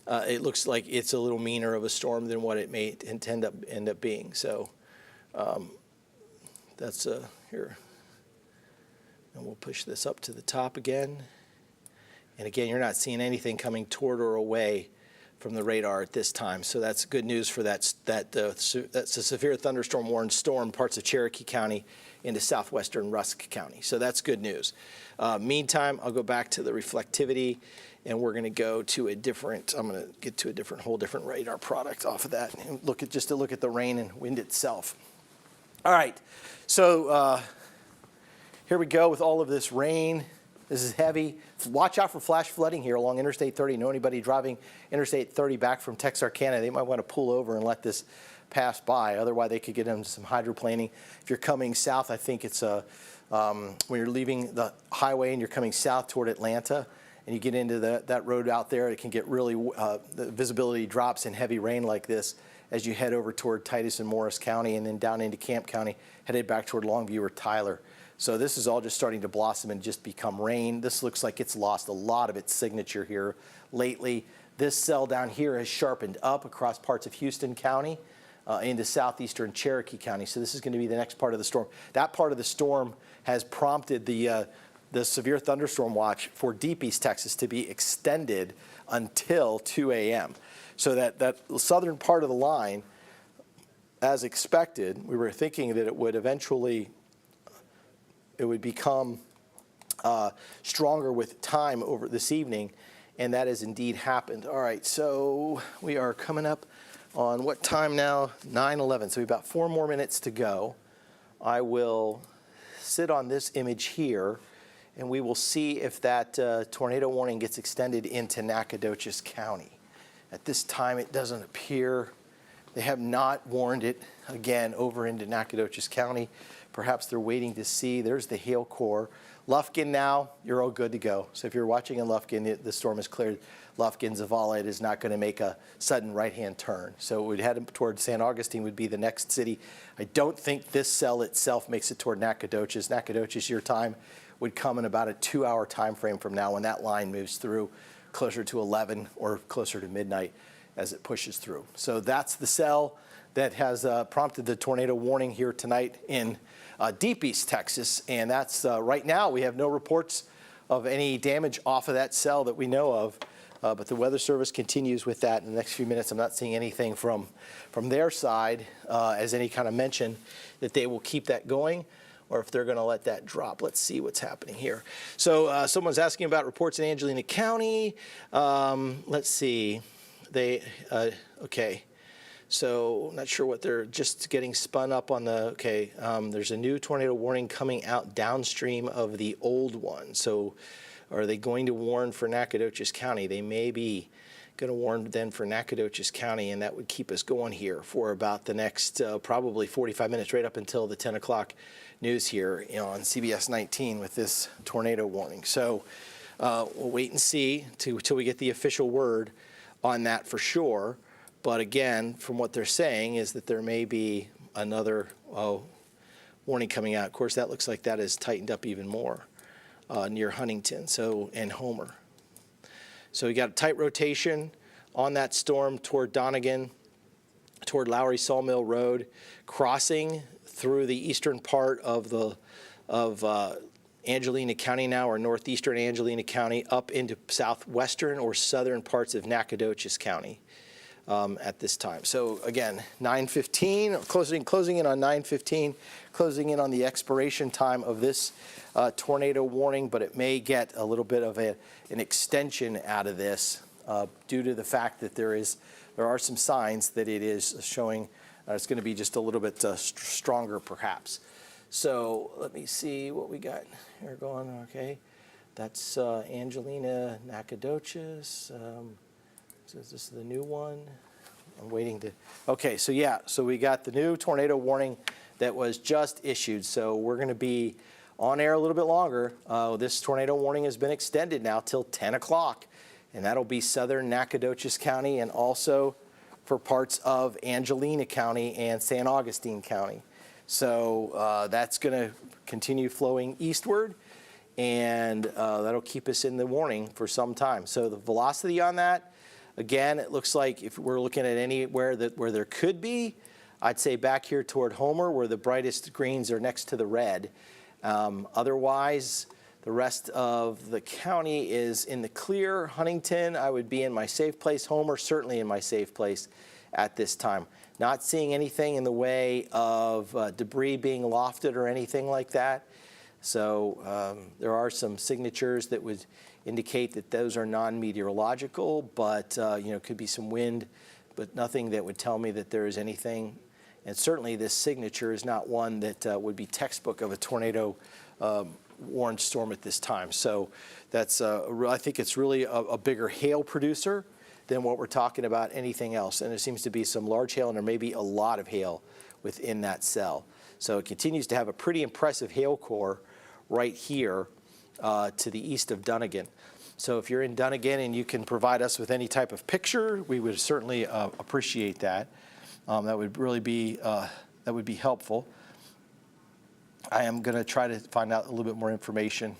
it looks like it's a little meaner of a storm than what it may end up being. So that's here. And we'll push this up to the top again. And again, you're not seeing anything coming toward or away from the radar at this time. So that's good news for that's a severe thunderstorm warned storm, parts of Cherokee County into southwestern Rusk County. So that's good news. Meantime, I'll go back to the reflectivity, and we're going to go to a different, I'm going to get to a whole different radar product off of that, and look at the rain and wind itself. All right, so here we go with all of this rain. This is heavy. Watch out for flash flooding here along Interstate 30. Know anybody driving Interstate 30 back from Texarkana? They might want to pull over and let this pass by. Otherwise, they could get into some hydroplaning. If you're coming south, I think it's when you're leaving the highway and you're coming south toward Atlanta, and you get into that road out there, it can get really, the visibility drops in heavy rain like this as you head over toward Titus and Morris County and then down into Camp County, headed back toward Longview or Tyler. So this is all just starting to blossom and just become rain. This looks like it's lost a lot of its signature here lately. This cell down here has sharpened up across parts of Houston County into southeastern Cherokee County. So this is going to be the next part of the storm. That part of the storm has prompted the severe thunderstorm watch for Deep East Texas to be extended until 2 a.m. So that southern part of the line, as expected, we were thinking that it would eventually become stronger with time over this evening, and that has indeed happened. All right, so we are coming up on what time now? 9:11. So we've got 4 more minutes to go. I will sit on this image here, and we will see if that tornado warning gets extended into Nacogdoches County. At this time, it doesn't appear. They have not warned it again over into Nacogdoches County. Perhaps they're waiting to see. There's the hail core. Lufkin now, you're all good to go. So if you're watching in Lufkin, the storm is cleared. Lufkin, Zavala, it is not going to make a sudden right-hand turn. So we'd head toward San Augustine would be the next city. I don't think this cell itself makes it toward Nacogdoches. Nacogdoches, your time would come in about a 2-hour time frame from now when that line moves through closer to 11 or closer to midnight as it pushes through. So that's the cell that has prompted the tornado warning here tonight in Deep East Texas, and that's right now we have no reports of any damage off of that cell that we know of, but the Weather Service continues with that. In the next few minutes, I'm not seeing anything from their side as any kind of mention that they will keep that going or if they're going to let that drop. Let's see what's happening here. So someone's asking about reports in Angelina County. Let's see. Okay. So not sure what they're just getting spun up on the, okay, there's a new tornado warning coming out downstream of the old one. So are they going to warn for Nacogdoches County? They may be going to warn then for Nacogdoches County, and that would keep us going here for about the next probably 45 minutes, right up until the 10 o'clock news here on CBS 19 with this tornado warning. So we'll wait and see till we get the official word on that for sure. But again, from what they're saying is that there may be another warning coming out. Of course, that looks like that is tightened up even more near Huntington and Homer. So we got a tight rotation on that storm toward Donegan, toward Lowry Sawmill Road, crossing through the eastern part of Angelina County now, or northeastern Angelina County, up into southwestern or southern parts of Nacogdoches County. At this time. So again, 9:15, closing in on 9:15, closing in on the expiration time of this tornado warning, but it may get a little bit of an extension out of this due to the fact that there are some signs that it is showing it's going to be just a little bit stronger perhaps. So let me see what we got here going. Okay, that's Angelina, Nacogdoches. So is this the new one? I'm waiting to, okay, so yeah, so we got the new tornado warning that was just issued. So we're going to be on air a little bit longer. This tornado warning has been extended now till 10 o'clock, and that'll be southern Nacogdoches County and also for parts of Angelina County and San Augustine County. So that's going to continue flowing eastward, and that'll keep us in the warning for some time. So the velocity on that, again, it looks like if we're looking at anywhere where there could be, I'd say back here toward Homer where the brightest greens are next to the red. Otherwise, The rest of the county is in the clear. Huntington, I would be in my safe place. Homer, certainly in my safe place at this time. Not seeing anything in the way of debris being lofted or anything like that. So there are some signatures that would indicate that those are non-meteorological, but could be some wind, but nothing that would tell me that there is anything. And certainly this signature is not one that would be textbook of a tornado warned storm at this time. So that's, I think it's really a bigger hail producer than what we're talking about anything else. And there seems to be some large hail, and there may be a lot of hail within that cell. So it continues to have a pretty impressive hail core right here to the east of Dunnigan. So if you're in Dunnigan and you can provide us with any type of picture, we would certainly appreciate that. That would really be helpful. I am going to try to find out a little bit more information.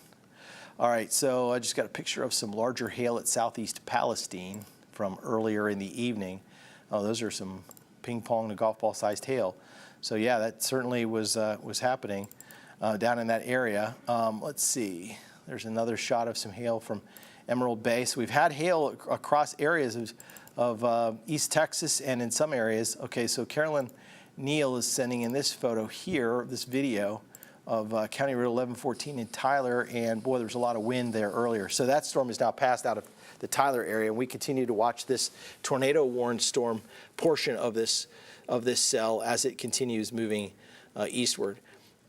All right, so I just got a picture of some larger hail at southeast Palestine from earlier in the evening. Oh, those are some ping pong to golf ball sized hail. So yeah, that certainly was happening down in that area. Let's see. There's another shot of some hail from Emerald Bay. So we've had hail across areas of East Texas and in some areas. Okay, so Carolyn Neal is sending in this photo here, this video of County Road 1114 in Tyler, and boy, there was a lot of wind there earlier. So that storm is now passed out of the Tyler area, and we continue to watch this tornado warned storm portion of this cell as it continues moving eastward.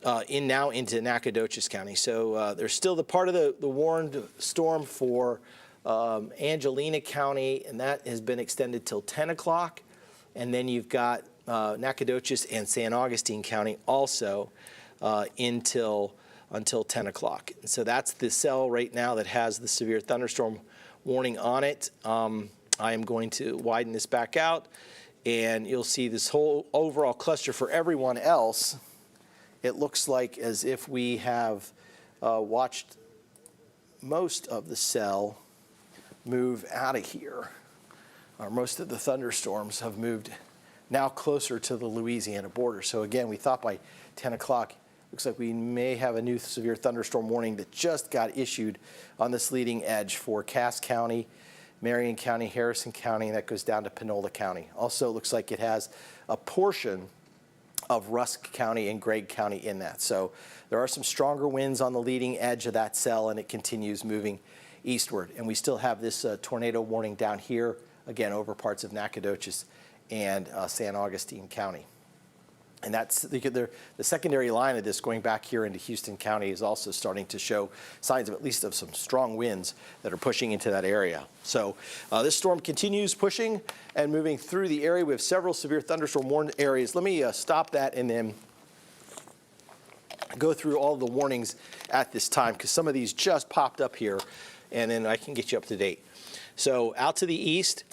Now into Nacogdoches County. So there's still the part of the warned storm for Angelina County, and that has been extended till 10 o'clock. And then you've got Nacogdoches and San Augustine County also until 10 o'clock. So that's the cell right now that has the severe thunderstorm warning on it. I am going to widen this back out, and you'll see this whole overall cluster. For everyone else, it looks like as if we have watched most of the cell move out of here, or most of the thunderstorms have moved now closer to the Louisiana border. So again, we thought by 10 o'clock, looks like we may have a new severe thunderstorm warning that just got issued on this leading edge for Cass County, Marion County, Harrison County, and that goes down to Panola County. Also looks like it has a portion of Rusk County and Gregg County in that. So there are some stronger winds on the leading edge of that cell, and it continues moving eastward. And we still have this tornado warning down here, again, over parts of Nacogdoches and San Augustine County. And that's the secondary line of this going back here into Houston County is also starting to show signs of at least of some strong winds that are pushing into that area. So this storm continues pushing and moving through the area. We have several severe thunderstorm warned areas. Let me stop that and then go through all the warnings at this time, because some of these just popped up here, and then I can get you up to date. So out to the east,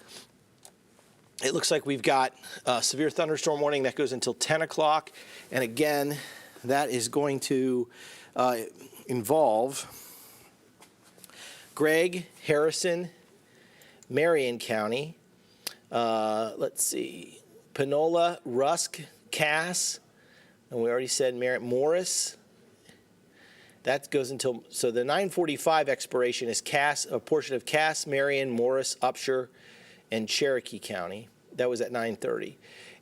it looks like we've got a severe thunderstorm warning that goes until 10 o'clock. And again, that is going to involve Gregg, Harrison, Marion County, let's see, Panola, Rusk, Cass, and we already said Morris. That goes until, so the 9:45 expiration is Cass, a portion of Cass, Marion, Morris, Upshur, and Cherokee County. That was at 9:30.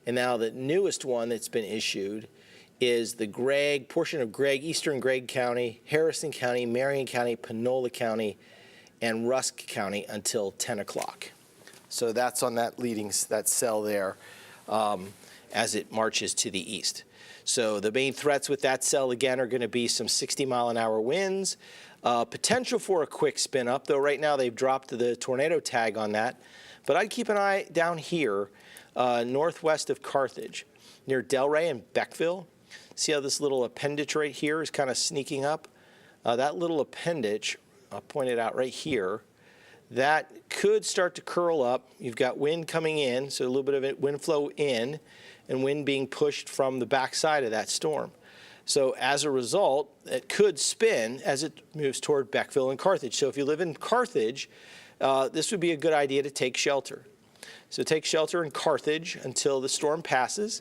And now the newest one that's been issued is the Gregg, portion of Gregg, eastern Gregg County, Harrison County, Marion County, Panola County, and Rusk County until 10 o'clock. So that's on that that cell there as it marches to the east. So the main threats with that cell, again, are going to be some 60-mile-an-hour winds, potential for a quick spin up, though right now they've dropped the tornado tag on that. But I'd keep an eye down here northwest of Carthage, near Delray and Beckville. See how this little appendage right here is kind of sneaking up? That little appendage, I'll point it out right here, that could start to curl up. You've got wind coming in, so a little bit of wind flow in, and wind being pushed from the backside of that storm. So as a result, it could spin as it moves toward Beckville and Carthage. So if you live in Carthage, this would be a good idea to take shelter. So take shelter in Carthage until the storm passes.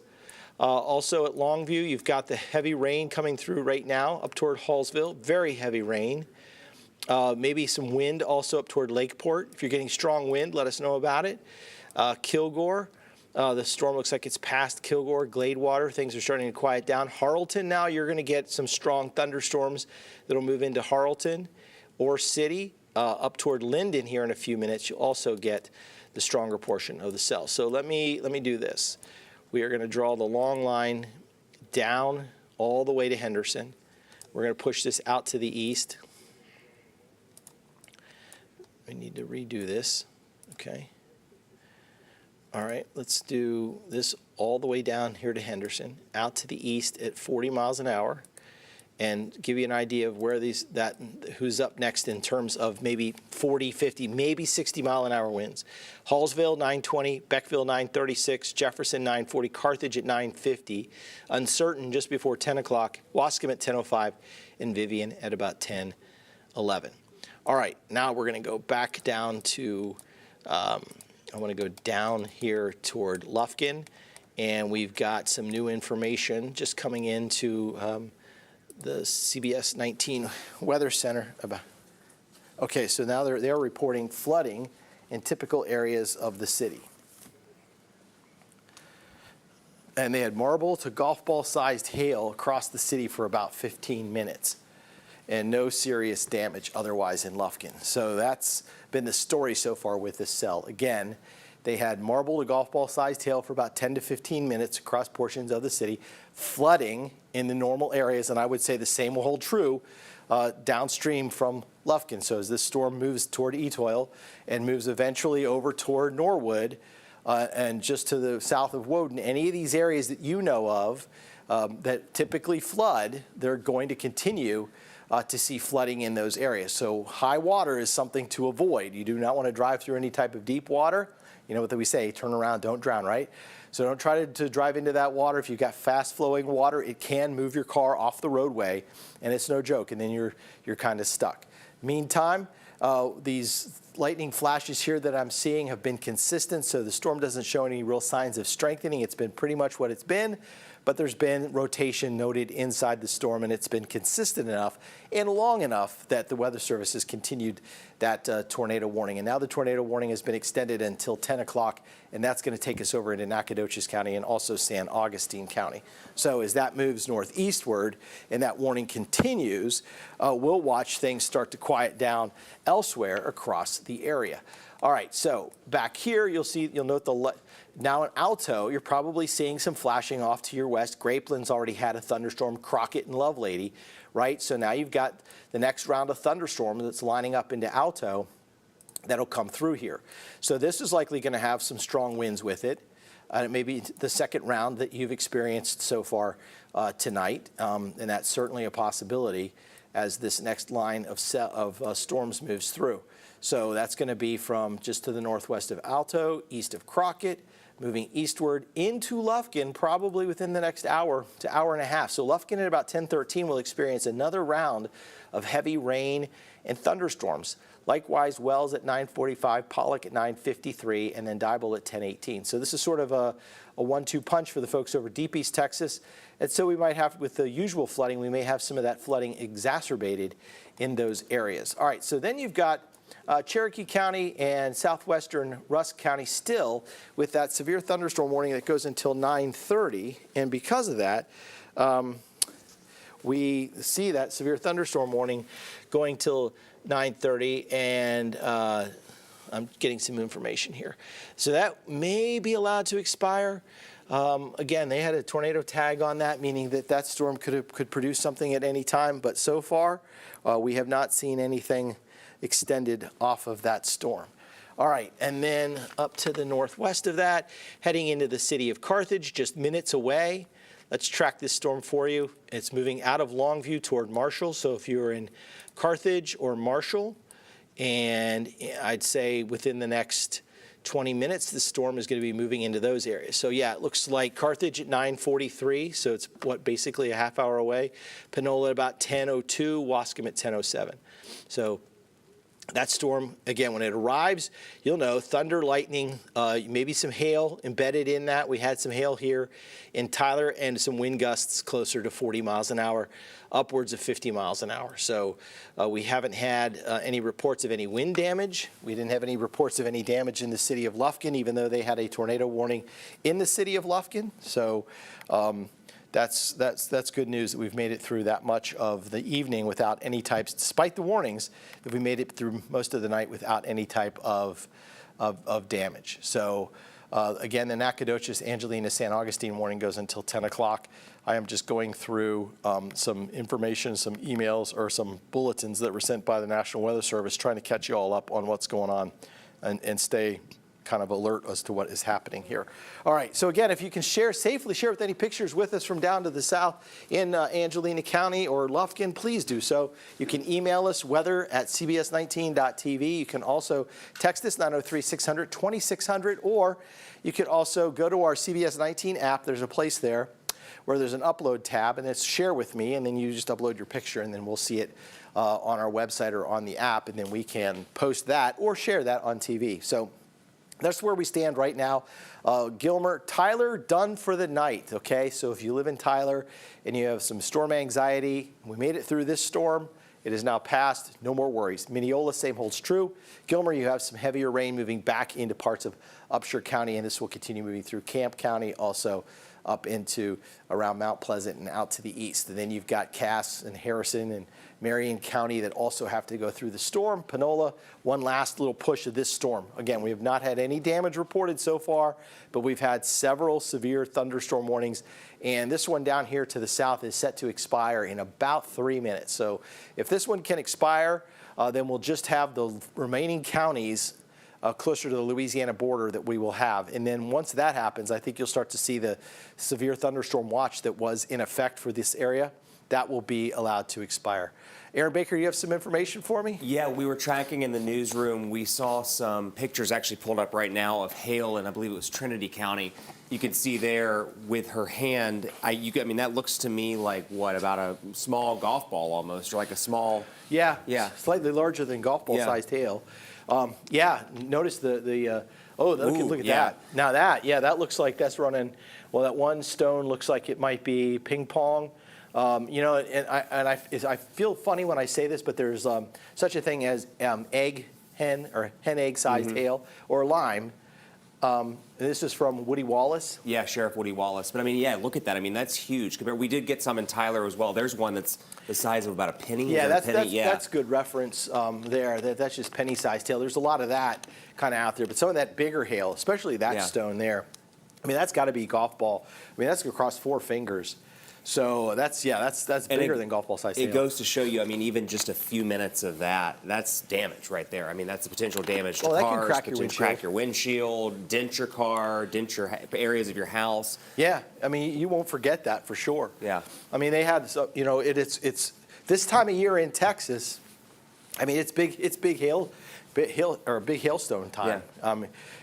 Also at Longview, you've got the heavy rain coming through right now up toward Hallsville, very heavy rain. Maybe some wind also up toward Lakeport. If you're getting strong wind, let us know about it. Kilgore, the storm looks like it's past Kilgore, Gladewater. Things are starting to quiet down. Harleton now, you're going to get some strong thunderstorms that'll move into Harleton or City. Up toward Linden here in a few minutes, you'll also get the stronger portion of the cell. So let me do this. We are going to draw the long line down all the way to Henderson. We're going to push this out to the east. We need to redo this. Okay. All right, let's do this all the way down here to Henderson, out to the east at 40 miles an hour, and give you an idea of where who's up next in terms of maybe 40, 50, maybe 60-mile-an-hour winds. Hallsville 920, Beckville 936, Jefferson 940, Carthage at 950, uncertain just before 10 o'clock, Wascom at 10:05, and Vivian at about 10:11. All right, now we're going to go back down to, I want to go down here toward Lufkin, and we've got some new information just coming into the CBS 19 Weather Center about. Okay, so now they're reporting flooding in typical areas of the city. And they had marble to golf ball sized hail across the city for about 15 minutes. And no serious damage otherwise in Lufkin. So that's been the story so far with this cell. Again, they had marble to golf ball sized hail for about 10 to 15 minutes across portions of the city, flooding in the normal areas, and I would say the same will hold true downstream from Lufkin. So as this storm moves toward Etoile and moves eventually over toward Norwood and just to the south of Woden, any of these areas that you know of that typically flood, they're going to continue to see flooding in those areas. So high water is something to avoid. You do not want to drive through any type of deep water. You know what we say, turn around, don't drown, right? So don't try to drive into that water. If you've got fast flowing water, it can move your car off the roadway, and it's no joke, and then you're kind of stuck. Meantime, these lightning flashes here that I'm seeing have been consistent, so the storm doesn't show any real signs of strengthening. It's been pretty much what it's been, but there's been rotation noted inside the storm, and it's been consistent enough and long enough that the Weather Service has continued that tornado warning. And now the tornado warning has been extended until 10 o'clock, and that's going to take us over into Nacogdoches County and also San Augustine County. So as that moves northeastward and that warning continues, we'll watch things start to quiet down elsewhere across the area. All right, so back here, you'll note now in Alto, you're probably seeing some flashing off to your west. Grapeland's already had a thunderstorm, Crockett and Lovelady, right? So now you've got the next round of thunderstorms that's lining up into Alto that'll come through here. So this is likely going to have some strong winds with it. Maybe the second round that you've experienced so far tonight, and that's certainly a possibility as this next line of storms moves through. So that's going to be from just to the northwest of Alto, east of Crockett, moving eastward into Lufkin probably within the next hour to hour and a half. So Lufkin at about 10:13 will experience another round of heavy rain and thunderstorms. Likewise, Wells at 9:45, Pollock at 9:53, and then Diboll at 10:18. So this is sort of a 1-2 punch for the folks over deep East Texas. And so we might have, with the usual flooding, we may have some of that flooding exacerbated in those areas. All right, so then you've got Cherokee County and southwestern Rusk County still with that severe thunderstorm warning that goes until 9:30. And because of that, we see that severe thunderstorm warning going till 9:30, and I'm getting some information here. So that may be allowed to expire. Again, they had a tornado tag on that, meaning that storm could produce something at any time. But so far, we have not seen anything extended off of that storm. All right, and then up to the northwest of that, heading into the city of Carthage, just minutes away. Let's track this storm for you. It's moving out of Longview toward Marshall. So if you're in Carthage or Marshall, and I'd say within the next 20 minutes, the storm is going to be moving into those areas. So yeah, it looks like Carthage at 9:43, so it's basically a half hour away. Panola at about 10:02, Wascom at 10:07. So That storm, again, when it arrives, you'll know thunder, lightning, maybe some hail embedded in that. We had some hail here in Tyler and some wind gusts closer to 40 miles an hour, upwards of 50 miles an hour. So we haven't had any reports of any wind damage. We didn't have any reports of any damage in the city of Lufkin, even though they had a tornado warning in the city of Lufkin. So that's good news that we've made it through that much of the evening without any types, despite the warnings, that we made it through most of the night without any type of damage. So again, the Nacogdoches, Angelina, San Augustine warning goes until 10 o'clock. I am just going through some information, some emails, or some bulletins that were sent by the National Weather Service, trying to catch you all up on what's going on and stay kind of alert as to what is happening here. All right, so again, if you can safely share with any pictures with us from down to the south in Angelina County or Lufkin, please do so. You can email us weather@cbs19.tv. You can also text us 903-600-2600, or you could also go to our CBS 19 app. There's a place there where there's an upload tab, and it's share with me, and then you just upload your picture, and then we'll see it on our website or on the app, and then we can post that or share that on TV. So that's where we stand right now. Gilmer, Tyler, done for the night, okay? So if you live in Tyler and you have some storm anxiety, we made it through this storm. It is now past. No more worries. Mineola, same holds true. Gilmer, you have some heavier rain moving back into parts of Upshur County, and this will continue moving through Camp County, also up into around Mount Pleasant and out to the east. And then you've got Cass and Harrison and Marion County that also have to go through the storm. Panola, one last little push of this storm. Again, we have not had any damage reported so far, but we've had several severe thunderstorm warnings. And this one down here to the south is set to expire in about 3 minutes. So if this one can expire, then we'll just have the remaining counties closer to the Louisiana border that we will have. And then once that happens, I think you'll start to see the severe thunderstorm watch that was in effect for this area. That will be allowed to expire. Aaron Baker, you have some information for me? Yeah, we were tracking in the newsroom. We saw some pictures actually pulled up right now of hail in, I believe it was Trinity County. You can see there with her hand, I mean, that looks to me like, what, about a small golf ball almost, or like a small... Yeah, yeah. Slightly larger than golf ball-sized hail. Yeah, notice look at that. Now that looks like that's running, well, that one stone looks like it might be ping pong. You know, and I feel funny when I say this, but there's such a thing as hen egg sized hail or lime. This is from Woody Wallace. Yeah, Sheriff Woody Wallace. But I mean, yeah, look at that. I mean, that's huge. We did get some in Tyler as well. There's one that's the size of about a penny. Yeah, that's good reference there. That's just penny sized hail. There's a lot of that kind of out there, but some of that bigger hail, especially that stone there. I mean, that's got to be golf ball. I mean, that's across 4 fingers. So that's bigger than golf ball size hail. It goes to show you, I mean, even just a few minutes of that's damage right there. I mean, that's the potential damage to cars, crack your windshield, dent your car, dent your areas of your house. Yeah, I mean, you won't forget that for sure. Yeah. I mean, they had, you know, it's this time of year in Texas. I mean, it's big hailstone time.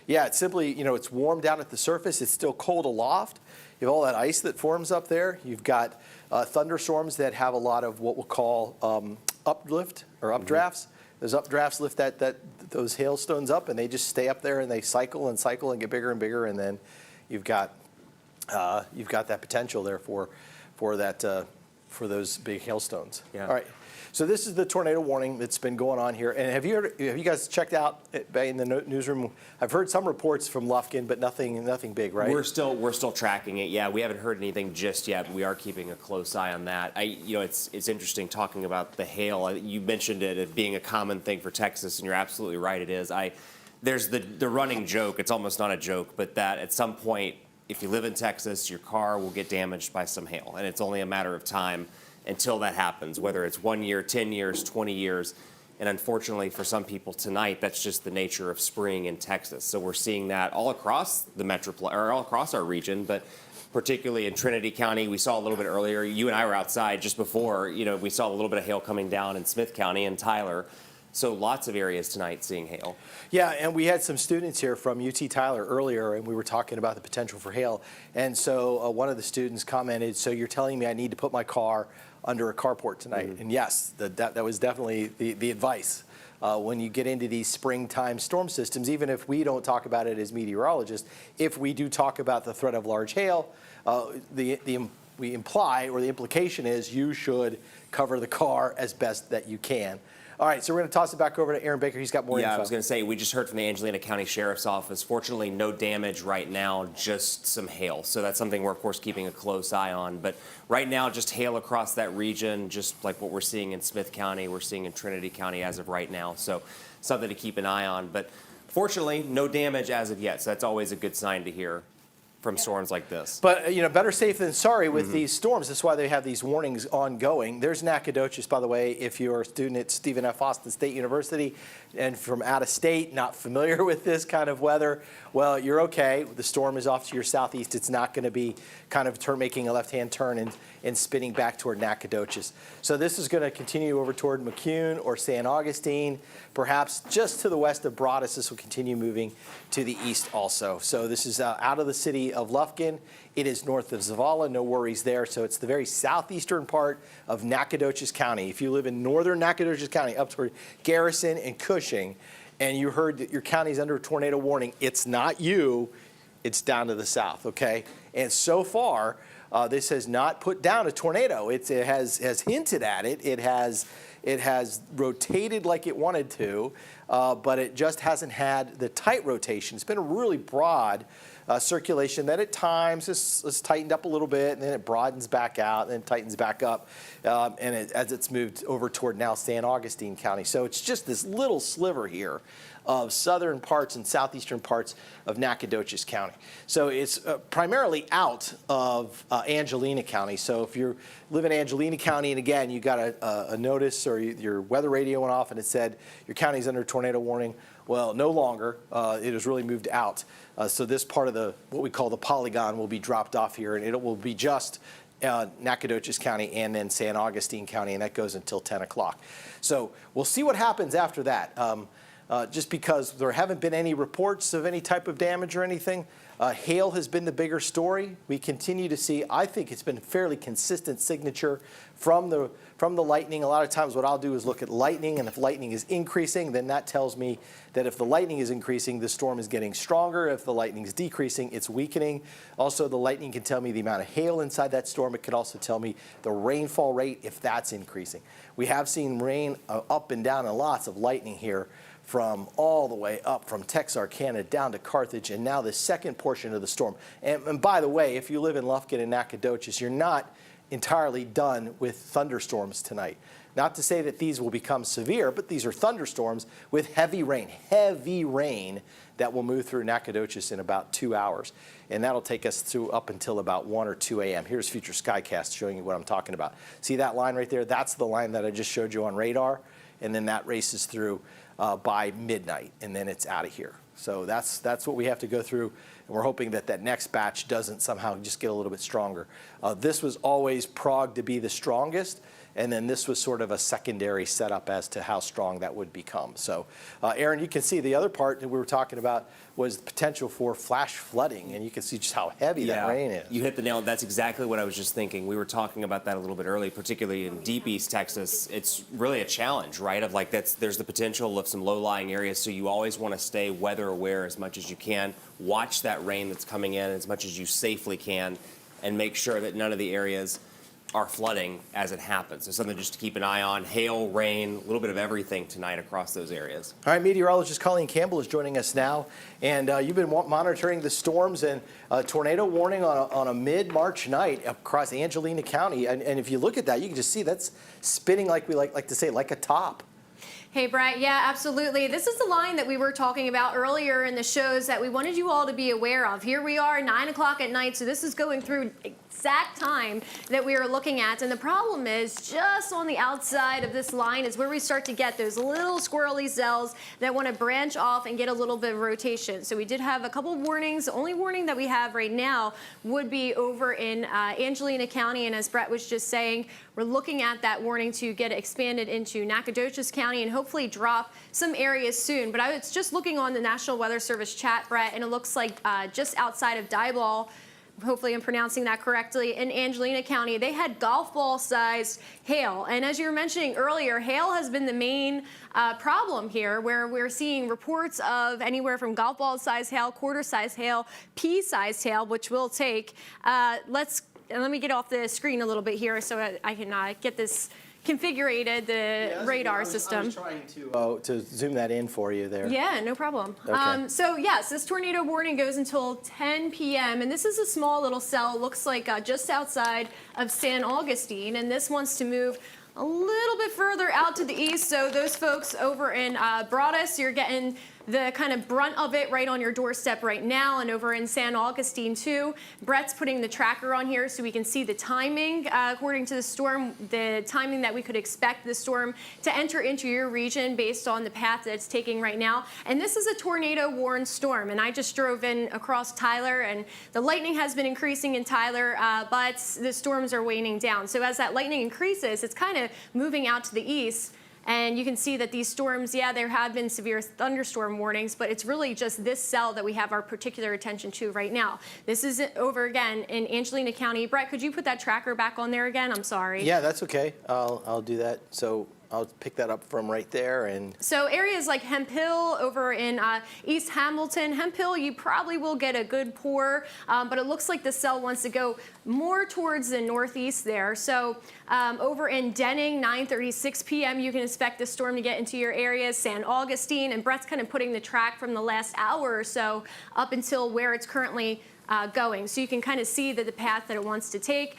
Yeah. It's simply, you know, it's warm down at the surface. It's still cold aloft. You have all that ice that forms up there. You've got thunderstorms that have a lot of what we'll call uplift or updrafts. Those updrafts lift those hailstones up, and they just stay up there, and they cycle and cycle and get bigger and bigger, and then you've got that potential there for those big hailstones. Yeah. All right. So this is the tornado warning that's been going on here. And have you guys checked out in the newsroom? I've heard some reports from Lufkin, but nothing big, right? We're still tracking it. Yeah, we haven't heard anything just yet, but we are keeping a close eye on that. It's interesting talking about the hail. You mentioned it as being a common thing for Texas, and you're absolutely right. It is. There's the running joke. It's almost not a joke, but that at some point, if you live in Texas, your car will get damaged by some hail, and it's only a matter of time until that happens, whether it's 1 year, 10 years, 20 years. And unfortunately for some people tonight, that's just the nature of spring in Texas. So we're seeing that all across the all across our region, but particularly in Trinity County. We saw a little bit earlier, you and I were outside just before, we saw a little bit of hail coming down in Smith County and Tyler. So lots of areas tonight seeing hail. Yeah, and we had some students here from UT Tyler earlier, and we were talking about the potential for hail. And so one of the students commented, so you're telling me I need to put my car under a carport tonight? And yes, that was definitely the advice when you get into these springtime storm systems, even if we don't talk about it as meteorologists, if we do talk about the threat of large hail, we imply, or the implication is, you should cover the car as best that you can. All right, so we're going to toss it back over to Aaron Baker. He's got more info. Yeah, I was going to say, we just heard from the Angelina County Sheriff's Office. Fortunately, no damage right now, just some hail. So that's something we're, of course, keeping a close eye on. But right now, just hail across that region, just like what we're seeing in Smith County, we're seeing in Trinity County as of right now. So something to keep an eye on. But fortunately, no damage as of yet. So that's always a good sign to hear from storms like this. But, better safe than sorry with these storms. That's why they have these warnings ongoing. There's Nacogdoches, by the way, if you're a student at Stephen F. Austin State University and from out of state, not familiar with this kind of weather, well, you're okay. The storm is off to your southeast. It's not going to be kind of making a left-hand turn and spinning back toward Nacogdoches. So this is going to continue over toward McCune or San Augustine, perhaps just to the west of Broadus. This will continue moving to the east also. So this is out of the city of Lufkin. It is north of Zavala, no worries there. So it's the very southeastern part of Nacogdoches County. If you live in northern Nacogdoches County, up toward Garrison and Cushing, and you heard that your county's under a tornado warning, it's not you, it's down to the south, okay? And so far, this has not put down a tornado. It has hinted at it. It has rotated like it wanted to, but it just hasn't had the tight rotation. It's been a really broad circulation that at times is tightened up a little bit, and then it broadens back out, and then tightens back up, as it's moved over toward now San Augustine County. So it's just this little sliver here of southern parts and southeastern parts of Nacogdoches County. So it's primarily out of Angelina County. So if you live in Angelina County, and again, you got a notice or your weather radio went off and it said your county's under tornado warning, well, no longer. It has really moved out. So this part of what we call the polygon will be dropped off here, and it will be just Nacogdoches County and then San Augustine County, and that goes until 10 o'clock. So we'll see what happens after that. Just because there haven't been any reports of any type of damage or anything. Hail has been the bigger story. We continue to see, I think it's been a fairly consistent signature from the lightning. A lot of times what I'll do is look at lightning, and if lightning is increasing, then that tells me that if the lightning is increasing, the storm is getting stronger. If the lightning is decreasing, it's weakening. Also, the lightning can tell me the amount of hail inside that storm. It could also tell me the rainfall rate if that's increasing. We have seen rain up and down and lots of lightning here from all the way up from Texarkana down to Carthage, and now the second portion of the storm. And by the way, if you live in Lufkin and Nacogdoches, you're not entirely done with thunderstorms tonight. Not to say that these will become severe, but these are thunderstorms with heavy rain that will move through Nacogdoches in about 2 hours. And that'll take us through up until about 1 or 2 a.m. Here's Future Skycast showing you what I'm talking about. See that line right there? That's the line that I just showed you on radar. And then that races through by midnight, and then it's out of here. So that's what we have to go through, and we're hoping that that next batch doesn't somehow just get a little bit stronger. This was always progged to be the strongest, and then this was sort of a secondary setup as to how strong that would become. So, Aaron, you can see the other part that we were talking about was the potential for flash flooding, and you can see just how heavy that rain is. You hit the nail. That's exactly what I was just thinking. We were talking about that a little bit earlier, particularly in deep East Texas. It's really a challenge, right? Of like there's the potential of some low-lying areas, so you always want to stay weather aware as much as you can. Watch that rain that's coming in as much as you safely can, and make sure that none of the areas are flooding as it happens. So something just to keep an eye on. Hail, rain, a little bit of everything tonight across those areas. All right, meteorologist Colleen Campbell is joining us now. And you've been monitoring the storms and tornado warning on a mid-March night across Angelina County. And if you look at that, you can just see that's spinning like we like to say, like a top. Hey, Brett. Yeah, absolutely. This is the line that we were talking about earlier in the shows that we wanted you all to be aware of. Here we are, 9 o'clock at night, so this is going through exact time that we are looking at. And the problem is just on the outside of this line is where we start to get those little squirrely cells that want to branch off and get a little bit of rotation. So we did have a couple of warnings. The only warning that we have right now would be over in Angelina County. And as Brett was just saying, we're looking at that warning to get expanded into Nacogdoches County and hopefully drop some areas soon. But I was just looking on the National Weather Service chat, Brett, and it looks like just outside of Diboll, hopefully I'm pronouncing that correctly, in Angelina County. They had golf ball sized hail. And as you were mentioning earlier, hail has been the main problem here, where we're seeing reports of anywhere from golf ball sized hail, quarter sized hail, pea sized hail, which we'll take. Let me get off the screen a little bit here so I can get this configured, the radar system. I was trying to zoom that in for you there. Yeah, no problem. Okay. So yes, this tornado warning goes until 10 p.m. and this is a small little cell, looks like just outside of San Augustine, and this wants to move a little bit further out to the east. So those folks over in Broadus, you're getting the kind of brunt of it right on your doorstep right now, and over in San Augustine too. Brett's putting the tracker on here so we can see the timing according to the storm, the timing that we could expect the storm to enter into your region based on the path that it's taking right now. And this is a tornado warned storm, and I just drove in across Tyler, and the lightning has been increasing in Tyler, but the storms are waning down. So as that lightning increases, it's kind of moving out to the east. And you can see that these storms, yeah, there have been severe thunderstorm warnings, but it's really just this cell that we have our particular attention to right now. This is over again in Angelina County. Brett, could you put that tracker back on there again? I'm sorry. Yeah, that's okay. I'll do that. So I'll pick that up from right there. And so areas like Hemp Hill over in East Hamilton. Hemp Hill, you probably will get a good pour, but it looks like the cell wants to go more towards the northeast there. So over in Denning, 9:36 p.m., you can expect the storm to get into your areas. San Augustine, and Brett's kind of putting the track from the last hour or so up until where it's currently going. So you can kind of see that the path that it wants to take.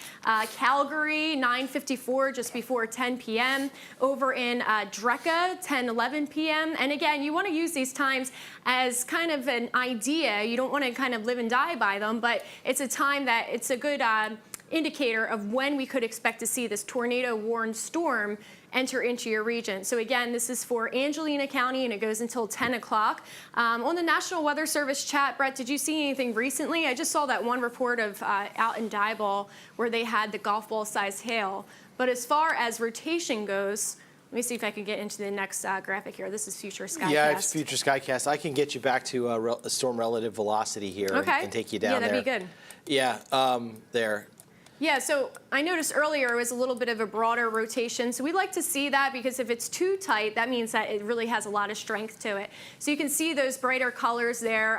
Calgary, 9:54, just before 10 p.m. Over in Drecka, 10:11 p.m. And again, you want to use these times as kind of an idea. You don't want to kind of live and die by them, but it's a time that it's a good indicator of when we could expect to see this tornado warned storm enter into your region. So again, this is for Angelina County, and it goes until 10 o'clock. On the National Weather Service chat, Brett, did you see anything recently? I just saw that one report of out in Diboll where they had the golf ball sized hail. But as far as rotation goes, let me see if I can get into the next graphic here. This is Future Skycast. yeah, it's Future Skycast. I can get you back to a storm relative velocity here and take you down there. Yeah, that'd be good. Yeah, there. Yeah, so I noticed earlier it was a little bit of a broader rotation. So we like to see that because if it's too tight, that means that it really has a lot of strength to it. So you can see those brighter colors there.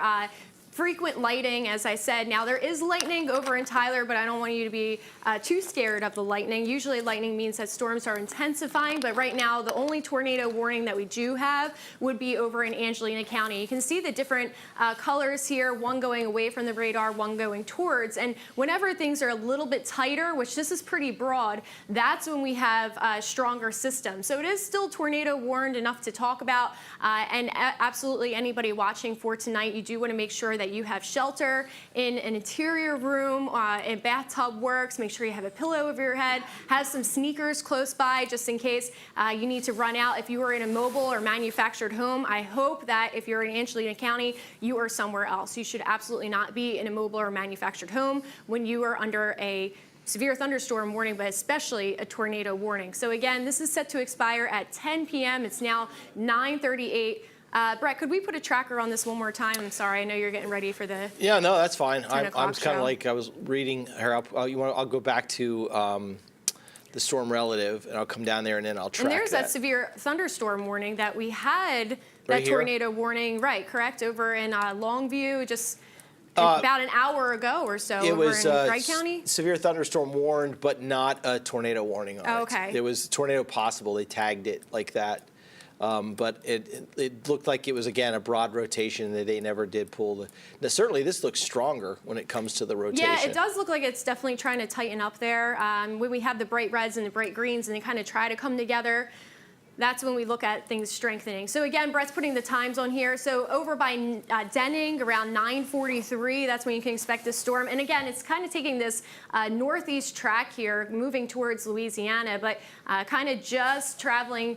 Frequent lighting, as I said. Now, there is lightning over in Tyler, but I don't want you to be too scared of the lightning. Usually lightning means that storms are intensifying, but right now the only tornado warning that we do have would be over in Angelina County. You can see the different colors here, one going away from the radar, one going towards, and whenever things are a little bit tighter, which this is pretty broad, that's when we have a stronger system. So it is still tornado warned enough to talk about, and absolutely anybody watching for tonight, you do want to make sure that you have shelter in an interior room, a bathtub works. Make sure you have a pillow over your head, have some sneakers close by just in case you need to run out. If you are in a mobile or manufactured home, I hope that if you're in Angelina County, you are somewhere else. You should absolutely not be in a mobile or manufactured home when you are under a severe thunderstorm warning, but especially a tornado warning. So again, this is set to expire at 10 p.m. It's now 9:38. Brett, could we put a tracker on this one more time? I'm sorry, I know you're getting ready for the Yeah, no, that's fine. 10 I'm o'clock kind of show. like I was reading her up. I'll go back to the storm relative, and I'll come down there, and then I'll track And there's that that. severe thunderstorm warning that we had, that Right here? tornado warning, right, correct, over in Longview, just about an hour ago or so, It over was in Wright County? severe thunderstorm warned, but not a tornado warning on Oh, it. okay. It was tornado possible. They tagged it like that. But it looked like it was, again, a broad rotation that they never did pull the. Now, certainly, this looks stronger when it comes to the rotation. Yeah, it does look like it's definitely trying to tighten up there. When we have the bright reds and the bright greens and they kind of try to come together, that's when we look at things strengthening. So again, Brett's putting the times on here. So over by Denning, around 9:43, that's when you can expect this storm. And again, it's kind of taking this northeast track here, moving towards Louisiana, but kind of just traveling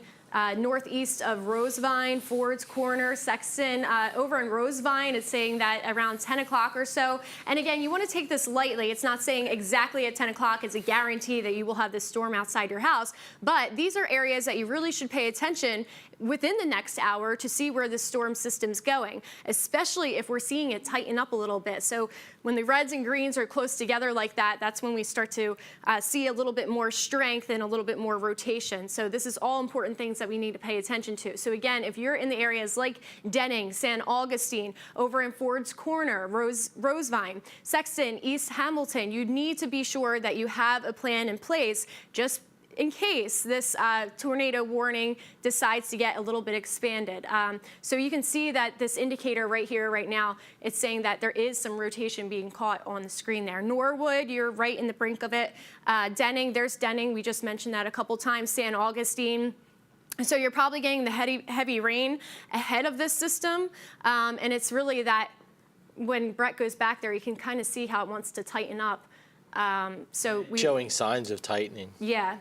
northeast of Rosevine, Ford's Corner, Sexton. Over in Rosevine, it's saying that around 10 o'clock or so. And again, you want to take this lightly. It's not saying exactly at 10 o'clock it's a guarantee that you will have this storm outside your house. But these are areas that you really should pay attention within the next hour to see where the storm system's going, especially if we're seeing it tighten up a little bit. So when the reds and greens are close together like that, that's when we start to see a little bit more strength and a little bit more rotation. So this is all important things that we need to pay attention to. So again, if you're in the areas like Denning, San Augustine, over in Ford's Corner, Rosevine, Sexton, East Hamilton, you need to be sure that you have a plan in place just in case this tornado warning decides to get a little bit expanded. So you can see that this indicator right here, right now, it's saying that there is some rotation being caught on the screen there. Norwood, you're right in the brink of it. Denning, there's Denning. We just mentioned that a couple times. San Augustine. So you're probably getting the heavy rain ahead of this system. And it's really that when Brett goes back there, you can kind of see how it wants to tighten up. Showing signs of tightening. Yeah.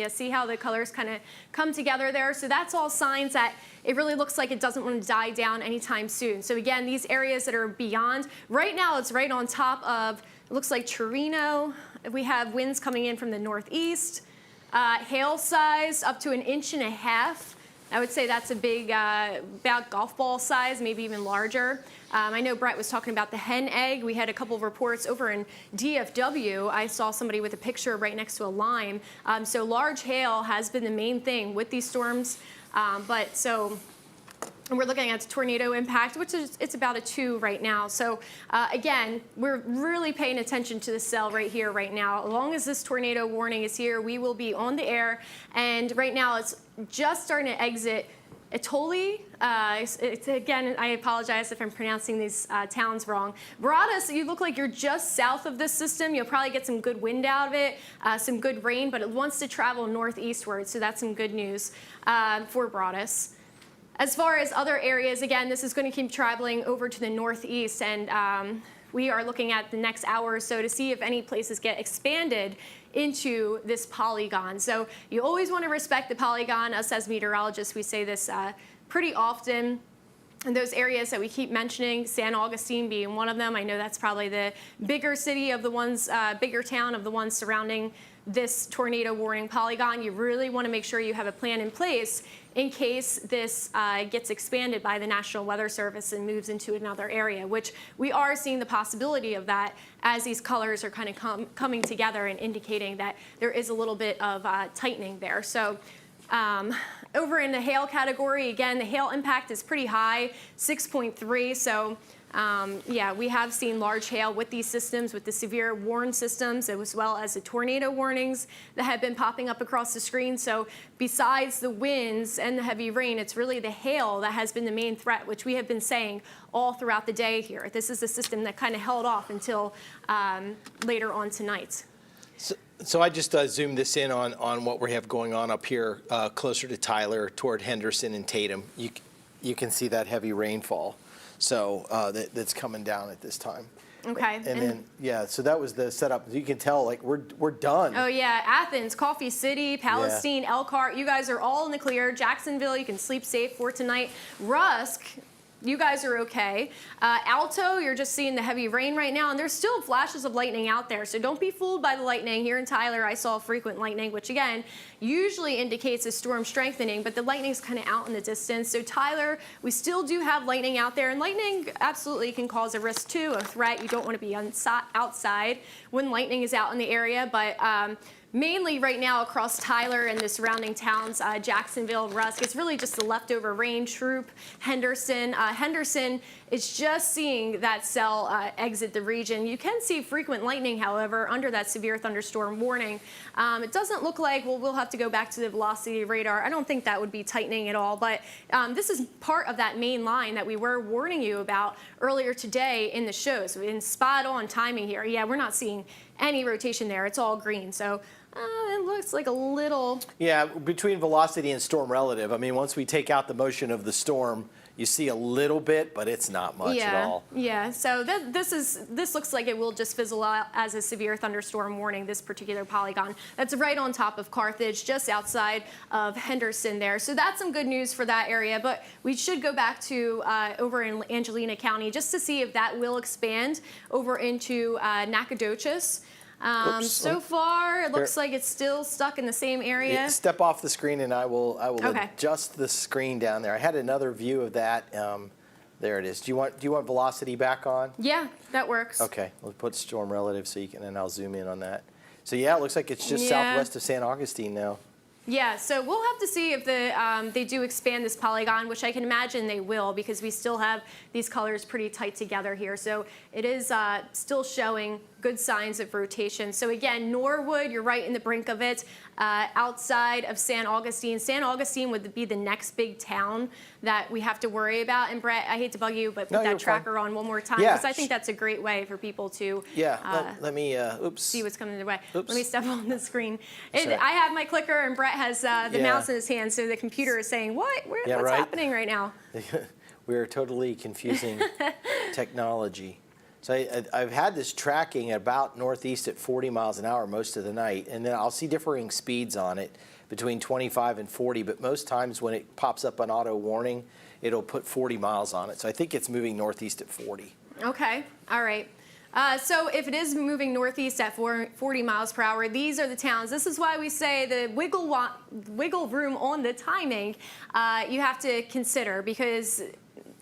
See how the colors kind of come together there. So that's all signs that it really looks like it doesn't want to die down anytime soon. So again, these areas that are beyond, right now it's right on top of, it looks like Torino. We have winds coming in from the northeast. Hail size up to 1.5 inches. I would say that's a big, about golf ball size, maybe even larger. I know Brett was talking about the hen egg. We had a couple of reports over in DFW. I saw somebody with a picture right next to a lime. So large hail has been the main thing with these storms. And we're looking at the tornado impact, which is it's about a 2 right now. So again, we're really paying attention to the cell right here, right now. As long as this tornado warning is here, we will be on the air. And right now, it's just starting to exit Etoli. Again, I apologize if I'm pronouncing these towns wrong. Broadus, you look like you're just south of this system. You'll probably get some good wind out of it, some good rain, but it wants to travel northeastward, so that's some good news for Broadus. As far as other areas, again, this is going to keep traveling over to the northeast, and we are looking at the next hour or so to see if any places get expanded into this polygon. So you always want to respect the polygon. Us as meteorologists, we say this pretty often. And those areas that we keep mentioning, San Augustine being one of them. I know that's probably the bigger city of the ones, bigger town of the ones surrounding this tornado warning polygon. You really want to make sure you have a plan in place in case this gets expanded by the National Weather Service and moves into another area, which we are seeing the possibility of that as these colors are kind of coming together and indicating that there is a little bit of tightening there. So over in the hail category, again, the hail impact is pretty high, 6.3. So yeah, we have seen large hail with these systems, with the severe warn systems, as well as the tornado warnings that have been popping up across the screen. So besides the winds and the heavy rain, it's really the hail that has been the main threat, which we have been saying all throughout the day here. This is a system that kind of held off until later on tonight. So I just zoomed this in on what we have going on up here closer to Tyler toward Henderson and Tatum. You can see that heavy rainfall. So that's coming down at this time. Okay. And then, yeah, so that was the setup. You can tell, like, we're done. Oh, yeah. Athens, Coffee City, Palestine, Elkhart, you guys are all in the clear. Jacksonville, you can sleep safe for tonight. Rusk, you guys are okay. Alto, you're just seeing the heavy rain right now, and there's still flashes of lightning out there, so don't be fooled by the lightning. Here in Tyler, I saw frequent lightning, which again, usually indicates a storm strengthening, but the lightning's kind of out in the distance. So Tyler, we still do have lightning out there, and lightning absolutely can cause a risk too, a threat. You don't want to be outside when lightning is out in the area, but mainly right now across Tyler and the surrounding towns, Jacksonville, Rusk, it's really just the leftover rain. Troop, Henderson. Henderson is just seeing that cell exit the region. You can see frequent lightning, however, under that severe thunderstorm warning. It doesn't look like, well, we'll have to go back to the velocity radar. I don't think that would be tightening at all, but this is part of that main line that we were warning you about earlier today in the show. So in spot on timing here. Yeah, we're not seeing any rotation there. It's all green. So it looks like a little. Yeah, between velocity and storm relative. I mean, once we take out the motion of the storm, you see a little bit, but it's not much at all. Yeah, so this looks like it will just fizzle out as a severe thunderstorm warning, this particular polygon. That's right on top of Carthage, just outside of Henderson there. So that's some good news for that area, but we should go back to over in Angelina County just to see if that will expand over into Nacogdoches. Oops. So far, it looks like it's still stuck in the same area. Yeah, step off the screen and I will Okay. adjust the screen down there. I had another view of that. There it is. Do you want velocity back on? Yeah, that works. Okay, we'll put storm relative so you can, and I'll zoom in on that. So yeah, it looks like it's just Yeah. southwest of San Augustine now. Yeah, so we'll have to see if they do expand this polygon, which I can imagine they will, because we still have these colors pretty tight together here. So it is still showing good signs of rotation. So again, Norwood, you're right in the brink of it, outside of San Augustine. San Augustine would be the next big town that we have to worry about. And Brett, I hate to bug you, but No, put you're that tracker on one more time, Yeah. because I think that's a great way for people to Let me, oops. see what's coming their way. Oops. Let me step on the screen. Sorry. I have my clicker and Brett has the Yeah. mouse in his hand, so the computer is saying, what's right. happening right now? We're totally confusing technology. So I've had this tracking at about northeast at 40 miles an hour most of the night, and then I'll see differing speeds on it between 25 and 40, but most times when it pops up an auto warning, it'll put 40 miles on it. So I think it's moving northeast at 40. Okay, all right. So if it is moving northeast at 40 miles per hour, these are the towns. This is why we say the wiggle room on the timing you have to consider, because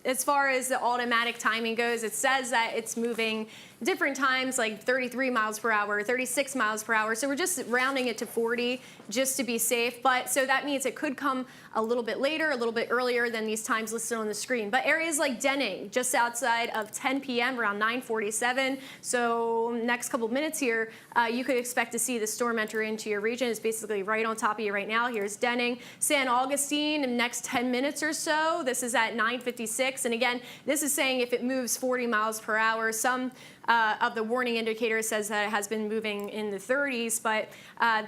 as far as the automatic timing goes, it says that it's moving different times, like 33 miles per hour, 36 miles per hour. So we're just rounding it to 40 just to be safe. But so that means it could come a little bit later, a little bit earlier than these times listed on the screen. But areas like Denning, just outside of 10 p.m., around 9:47. So next couple of minutes here, you could expect to see the storm enter into your region. It's basically right on top of you right now. Here's Denning. San Augustine in the next 10 minutes or so. This is at 9:56. And again, this is saying if it moves 40 miles per hour, some of the warning indicator says that it has been moving in the 30s, but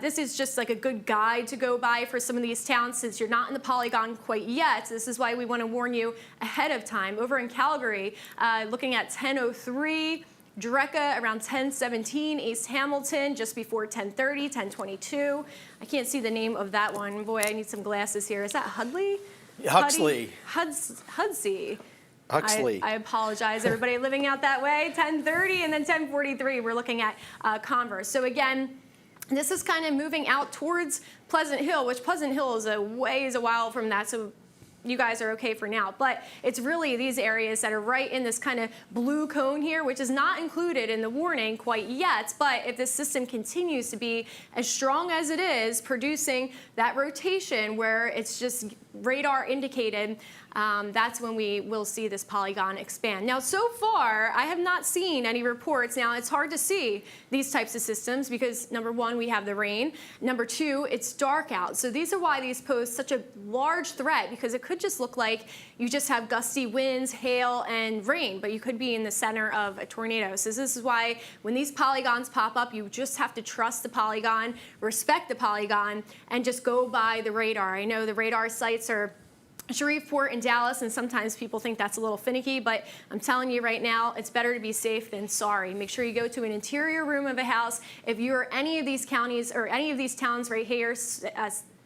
this is just like a good guide to go by for some of these towns since you're not in the polygon quite yet. This is why we want to warn you ahead of time. Over in Calgary, looking at 10:03, Dreka around 10:17, East Hamilton just before 10:30, 10:22. I can't see the name of that one. Boy, I need some glasses here. Is that Hudley? Huxley. Hudsey. Huxley. I apologize, everybody living out that way. 10:30 and then 10:43, we're looking at Converse. So again, this is kind of moving out towards Pleasant Hill, which Pleasant Hill is a while from that. So you guys are okay for now. But it's really these areas that are right in this kind of blue cone here, which is not included in the warning quite yet. But if this system continues to be as strong as it is, producing that rotation where it's just radar indicated, that's when we will see this polygon expand. Now, so far, I have not seen any reports. Now, it's hard to see these types of systems because, number one, we have the rain. Number two, it's dark out. So these are why these pose such a large threat, because it could just look like you just have gusty winds, hail, and rain, but you could be in the center of a tornado. So this is why when these polygons pop up, you just have to trust the polygon, respect the polygon, and just go by the radar. I know the radar sites are Shreveport and Dallas, and sometimes people think that's a little finicky, but I'm telling you right now, it's better to be safe than sorry. Make sure you go to an interior room of a house. If you're any of these counties or any of these towns right here,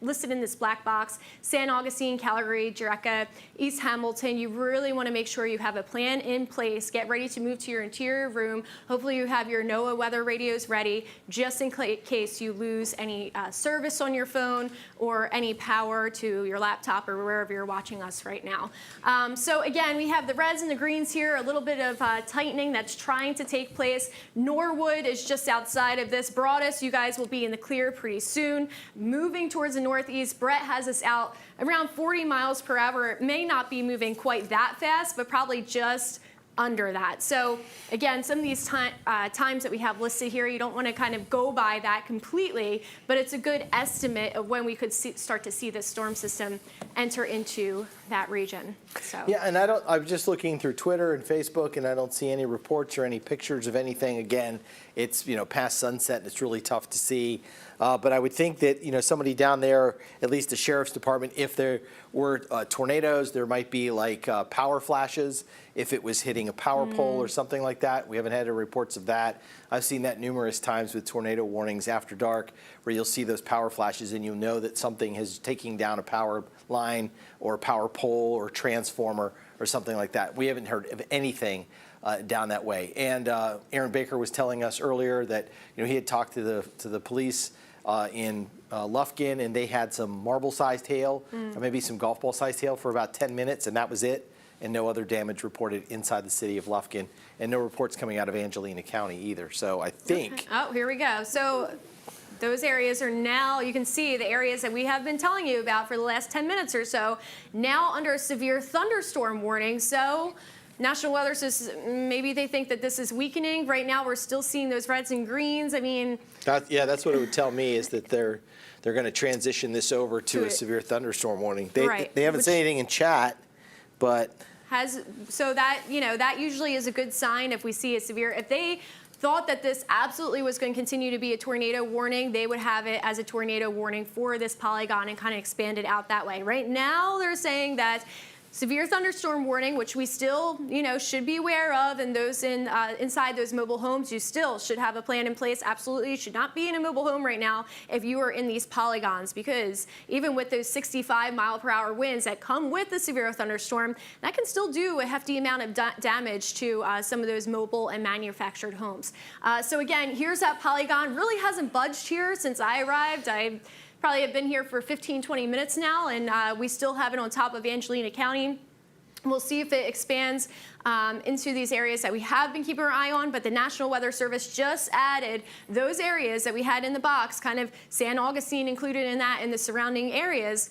listed in this black box, San Augustine, Calgary, Dreka, East Hamilton, you really want to make sure you have a plan in place. Get ready to move to your interior room. Hopefully you have your NOAA weather radios ready just in case you lose any service on your phone or any power to your laptop or wherever you're watching us right now. So again, we have the reds and the greens here, a little bit of tightening that's trying to take place. Norwood is just outside of this. Broadus, you guys will be in the clear pretty soon. Moving towards the northeast, Brett has us out around 40 miles per hour. It may not be moving quite that fast, but probably just under that. So again, some of these times that we have listed here, you don't want to kind of go by that completely, but it's a good estimate of when we could start to see this storm system enter into that region. So Yeah, and I'm just looking through Twitter and Facebook, and I don't see any reports or any pictures of anything. Again, it's past sunset, and it's really tough to see. But I would think that somebody down there, at least the sheriff's department, if there were tornadoes, there might be like power flashes if it was hitting a power pole or something like that. We haven't had any reports of that. I've seen that numerous times with tornado warnings after dark, where you'll see those power flashes and you'll know that something is taking down a power line or a power pole pole or transformer or something like that. We haven't heard of anything down that way. And Aaron Baker was telling us earlier that he had talked to the police in Lufkin, and they had some marble-sized hail, or maybe some golf ball-sized hail for about 10 minutes, and that was it. And no other damage reported inside the city of Lufkin, and no reports coming out of Angelina County either. So I think. Oh, here we go. So those areas are now, you can see the areas that we have been telling you about for the last 10 minutes or so, now under a severe thunderstorm warning. So National Weather says maybe they think that this is weakening. Right now, we're still seeing those reds and greens. I mean, that's what it would tell me, is that they're going to transition this over to a severe thunderstorm warning. They haven't said anything in chat, but so that that usually is a good sign if we see a severe. If they thought that this absolutely was going to continue to be a tornado warning, they would have it as a tornado warning for this polygon and kind of expand it out that way. Right now, they're saying that severe thunderstorm warning, which we still, should be aware of, and those inside those mobile homes, you still should have a plan in place. Absolutely, you should not be in a mobile home right now if you are in these polygons, because even with those 65-mile-per-hour winds that come with the severe thunderstorm, that can still do a hefty amount of damage to some of those mobile and manufactured homes. So again, here's that polygon. Really hasn't budged here since I arrived. I probably have been here for 15, 20 minutes now, and we still have it on top of Angelina County. We'll see if it expands into these areas that we have been keeping our eye on, but the National Weather Service just added those areas that we had in the box, kind of San Augustine included in that, and the surrounding areas,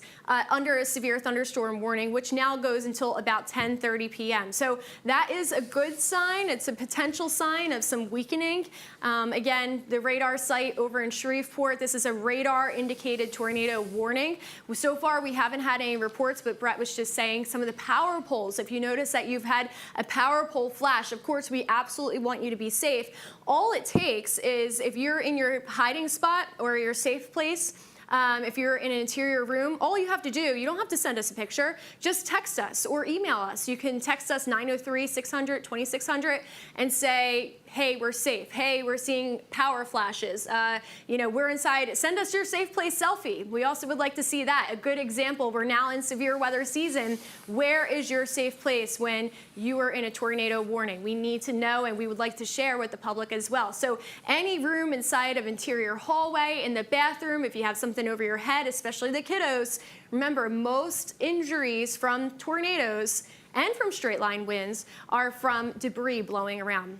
under a severe thunderstorm warning, which now goes until about 10:30 p.m. So that is a good sign. It's a potential sign of some weakening. Again, the radar site over in Shreveport, this is a radar-indicated tornado warning. So far, we haven't had any reports, but Brett was just saying some of the power poles, if you notice that you've had a power pole flash, of course, we absolutely want you to be safe. All it takes is if you're in your hiding spot or your safe place, if you're in an interior room, all you have to do, you don't have to send us a picture, just text us or email us. You can text us 903-600-2600 and say, hey, we're safe. Hey, we're seeing power flashes. We're inside. Send us your safe place selfie. We also would like to see that. A good example, we're now in severe weather season. Where is your safe place when you are in a tornado warning? We need to know, and we would like to share with the public as well. So any room inside of interior hallway, in the bathroom, if you have something over your head, especially the kiddos, remember, most injuries from tornadoes and from straight line winds are from debris blowing around.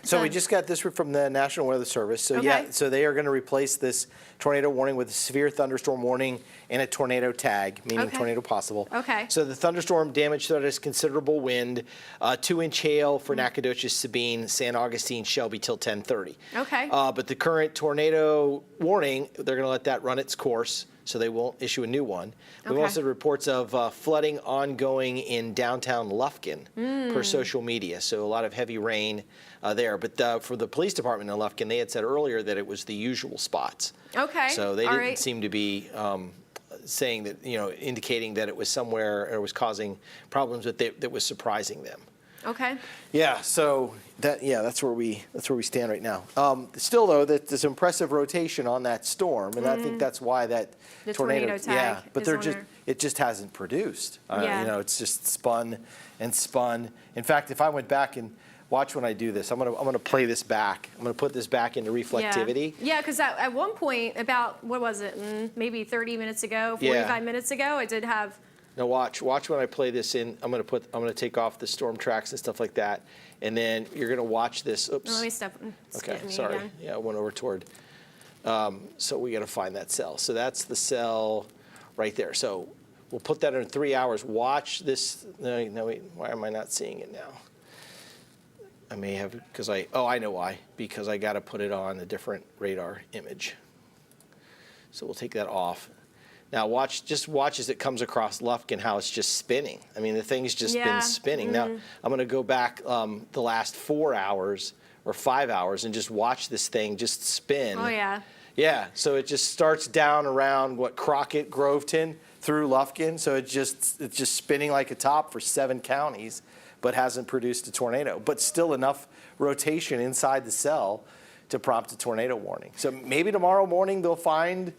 So we just got this from the National Weather Service. So so they are going to replace this tornado warning with a severe thunderstorm warning and a tornado tag, meaning tornado possible. Okay. So the thunderstorm damage threat is considerable wind, 2-inch hail for Nacogdoches, Sabine, San Augustine, Shelby till 10:30. Okay. But the current tornado warning, they're going to let that run its course, so they won't issue a new one. We've also had reports of flooding ongoing in downtown Lufkin per social media, so a lot of heavy rain there. But for the police department in Lufkin, they had said earlier that it was the usual spots. Okay. So they didn't seem to be saying that, indicating that it was somewhere or was causing problems that was surprising them. Okay. Yeah, so that's where we stand right now. Still though, there's impressive rotation on that storm, and I think that's why that the tornado tag but it just hasn't produced. It's just spun and spun. In fact, if I went back and watch when I do this, I'm gonna play this back. I'm gonna put this back into reflectivity. Yeah, because at one point, about what was it, maybe 30 minutes ago, 45 minutes ago, I did have. Now watch when I play this in. I'm gonna take off the storm tracks and stuff like that, and then you're gonna watch this. Oops. Let me step. Okay, sorry. Again. Yeah, I went over toward. So we gotta find that cell. So that's the cell right there. So we'll put that in 3 hours. Watch this. No, wait. Why am I not seeing it now? I may have because I know why. Because I gotta put it on a different radar image. So we'll take that off. Now watch as it comes across Lufkin, how it's just spinning. I mean, the thing's just been spinning. Now I'm going to go back the last 4 hours or 5 hours and just watch this thing just spin. Oh yeah. Yeah. So it just starts down around Crockett, Groveton through Lufkin. So it's just spinning like a top for 7 counties, but hasn't produced a tornado. But still enough rotation inside the cell to prompt a tornado warning. So maybe tomorrow morning they'll find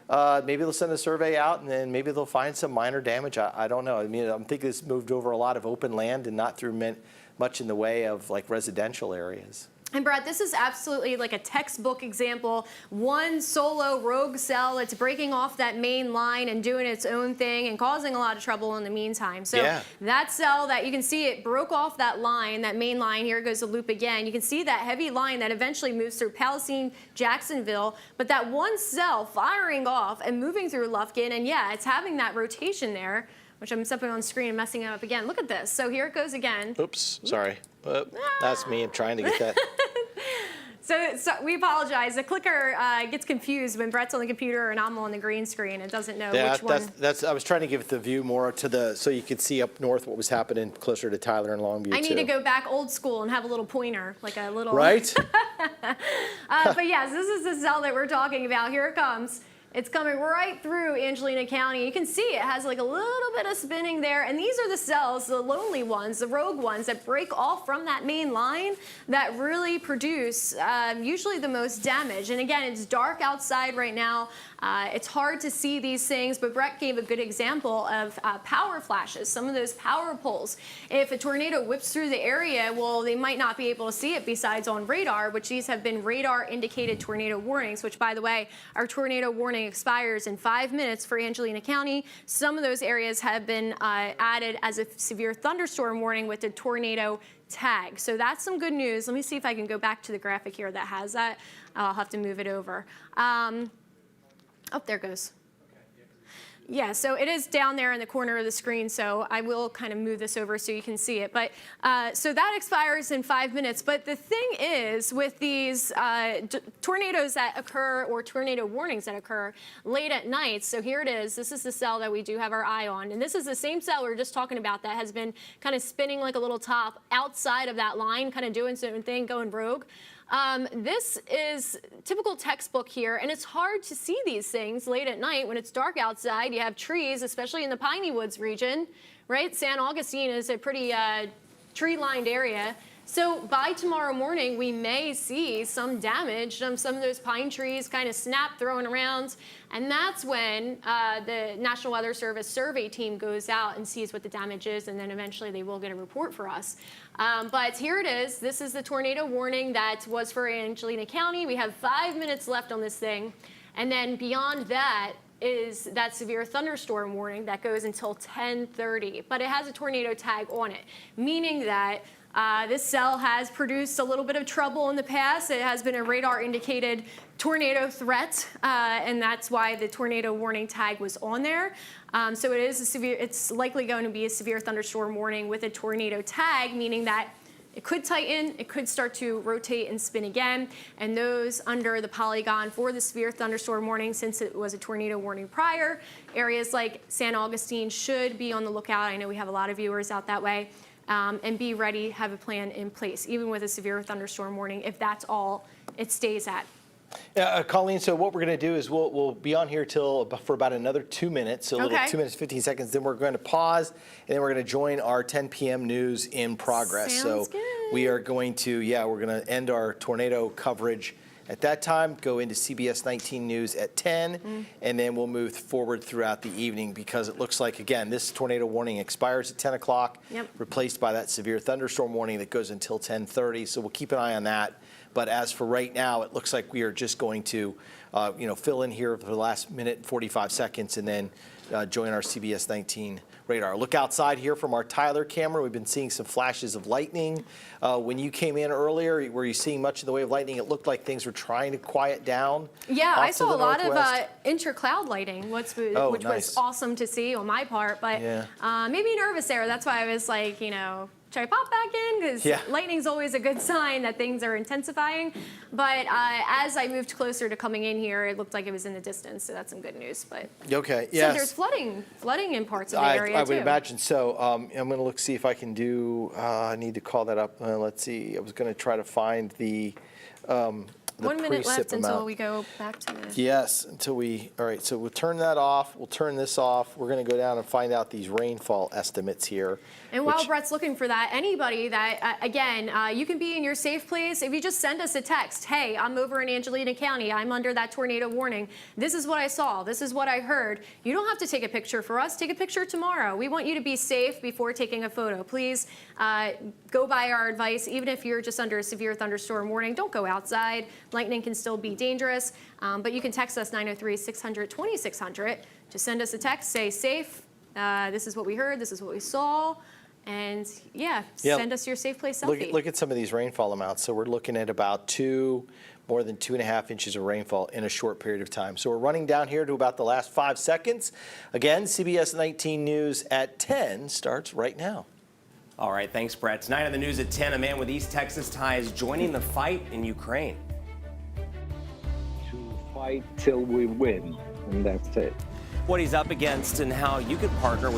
maybe they'll send a survey out, and then maybe they'll find some minor damage. I don't know. I mean, I'm thinking this moved over a lot of open land and not through much in the way of like residential areas. And Brett, this is absolutely like a textbook example. One solo rogue cell, it's breaking off that main line and doing its own thing and causing a lot of trouble in the meantime. So that cell that you can see, it broke off that line, that main line. Here goes the loop again. You can see that heavy line that eventually moves through Palestine, Jacksonville, but that one cell firing off and moving through Lufkin, and yeah, it's having that rotation there, which I'm stepping on screen and messing it up again. Look at this. So here it goes again. Oops, sorry. That's me. I'm trying to get that. So we apologize. The clicker gets confused when Brett's on the computer and I'm on the green screen. It doesn't know which one. I was trying to give it the view more to so you could see up north what was happening closer to Tyler and Longview. I need to go back old school and have a little pointer, like a little. Right. But yes, this is the cell that we're talking about. Here it comes. It's coming right through Angelina County. You can see it has like a little bit of spinning there. And these are the cells, the lonely ones, the rogue ones that break off from that main line that really produce usually the most damage. And again, it's dark outside right now. It's hard to see these things, but Brett gave a good example of power flashes, some of those power poles. If a tornado whips through the area, well, they might not be able to see it besides on radar, which these have been radar indicated tornado warnings, which by the way, our tornado warning expires in 5 minutes for Angelina County. Some of those areas have been added as a severe thunderstorm warning with a tornado tag. So that's some good news. Let me see if I can go back to the graphic here that has that. I'll have to move it over. Oh, there it goes. Yeah, so it is down there in the corner of the screen, so I will kind of move this over so you can see it. But so that expires in 5 minutes. But the thing is, with these tornadoes that occur or tornado warnings that occur late at night, so here it is. This is the cell that we do have our eye on. And this is the same cell we were just talking about that has been kind of spinning like a little top outside of that line, kind of doing its own thing, going rogue. This is typical textbook here, and it's hard to see these things late at night when it's dark outside. You have trees, especially in the Piney Woods region, right? San Augustine is a pretty tree-lined area. So by tomorrow morning, we may see some damage, some of those pine trees kind of snap, throwing around. And that's when the National Weather Service survey team goes out and sees what the damage is, and then eventually they will get a report for us. But here it is. This is the tornado warning that was for Angelina County. We have 5 minutes left on this thing. And then beyond that is that severe thunderstorm warning that goes until 10:30. But it has a tornado tag on it, meaning that this cell has produced a little bit of trouble in the past. It has been a radar-indicated tornado threat, and that's why the tornado warning tag was on there. So it is it's likely going to be a severe thunderstorm warning with a tornado tag, meaning that it could tighten, it could start to rotate and spin again, and those under the polygon for the severe thunderstorm warning, since it was a tornado warning prior, areas like San Augustine should be on the lookout. I know we have a lot of viewers out that way. And be ready, have a plan in place, even with a severe thunderstorm warning, if that's all it stays at. Colleen, so what we're going to do is we'll be on here for about another 2 minutes, so a little 2 minutes, 15 seconds. Then we're going to pause, and then we're going to join our 10 p.m. news in progress. Sounds so good. we are going to, we're going to end our tornado coverage at that time, go into CBS 19 News at 10, and then we'll move forward throughout the evening because it looks like, again, this tornado warning expires at 10 o'clock, replaced by that severe thunderstorm warning that goes until 10:30. So we'll keep an eye on that. But as for right now, it looks like we are just going to, fill in here for the last minute and 45 seconds and then join our CBS 19 radar. Look outside here from our Tyler camera. We've been seeing some flashes of lightning. When you came in earlier, were you seeing much in the way of lightning? It looked like things were trying to quiet down. Yeah, I saw a lot of intercloud lighting, which nice. was awesome to see on my part, but made me nervous there. That's why I was like, should I pop back in? Because lightning's always a good sign that things are intensifying. But as I moved closer to coming in here, it looked like it was in the distance, so that's some good news. But okay, so there's flooding in parts of the area I too. would imagine so. I'm going to look see if I can do. I need to call that up. Let's see. I was going to try to find the the 1 minute left precip until amount. we go back to the. Yes, all right, so we'll turn that off, we'll turn this off. We're going to go down and find out these rainfall estimates here. And while which- Brett's looking for that, anybody that, again, you can be in your safe place. If you just send us a text, hey, I'm over in Angelina County. I'm under that tornado warning. This is what I saw. This is what I heard. You don't have to take a picture for us. Take a picture tomorrow. We want you to be safe before taking a photo. Please go by our advice. Even if you're just under a severe thunderstorm warning, don't go outside. Lightning can still be dangerous. But you can text us 903-600-2600. Just send us a text. Say safe. This is what we heard. This is what we saw. And yeah, send us your safe place selfie. Look at some of these rainfall amounts. So we're looking at about more than 2.5 inches of rainfall in a short period of time. So we're running down here to about the last 5 seconds. Again, CBS 19 News at 10 starts right now. All right, thanks, Brett. Tonight on the news at 10, a man with East Texas ties joining the fight in Ukraine. To fight till we win, and that's it. What he's up against and how you could partner with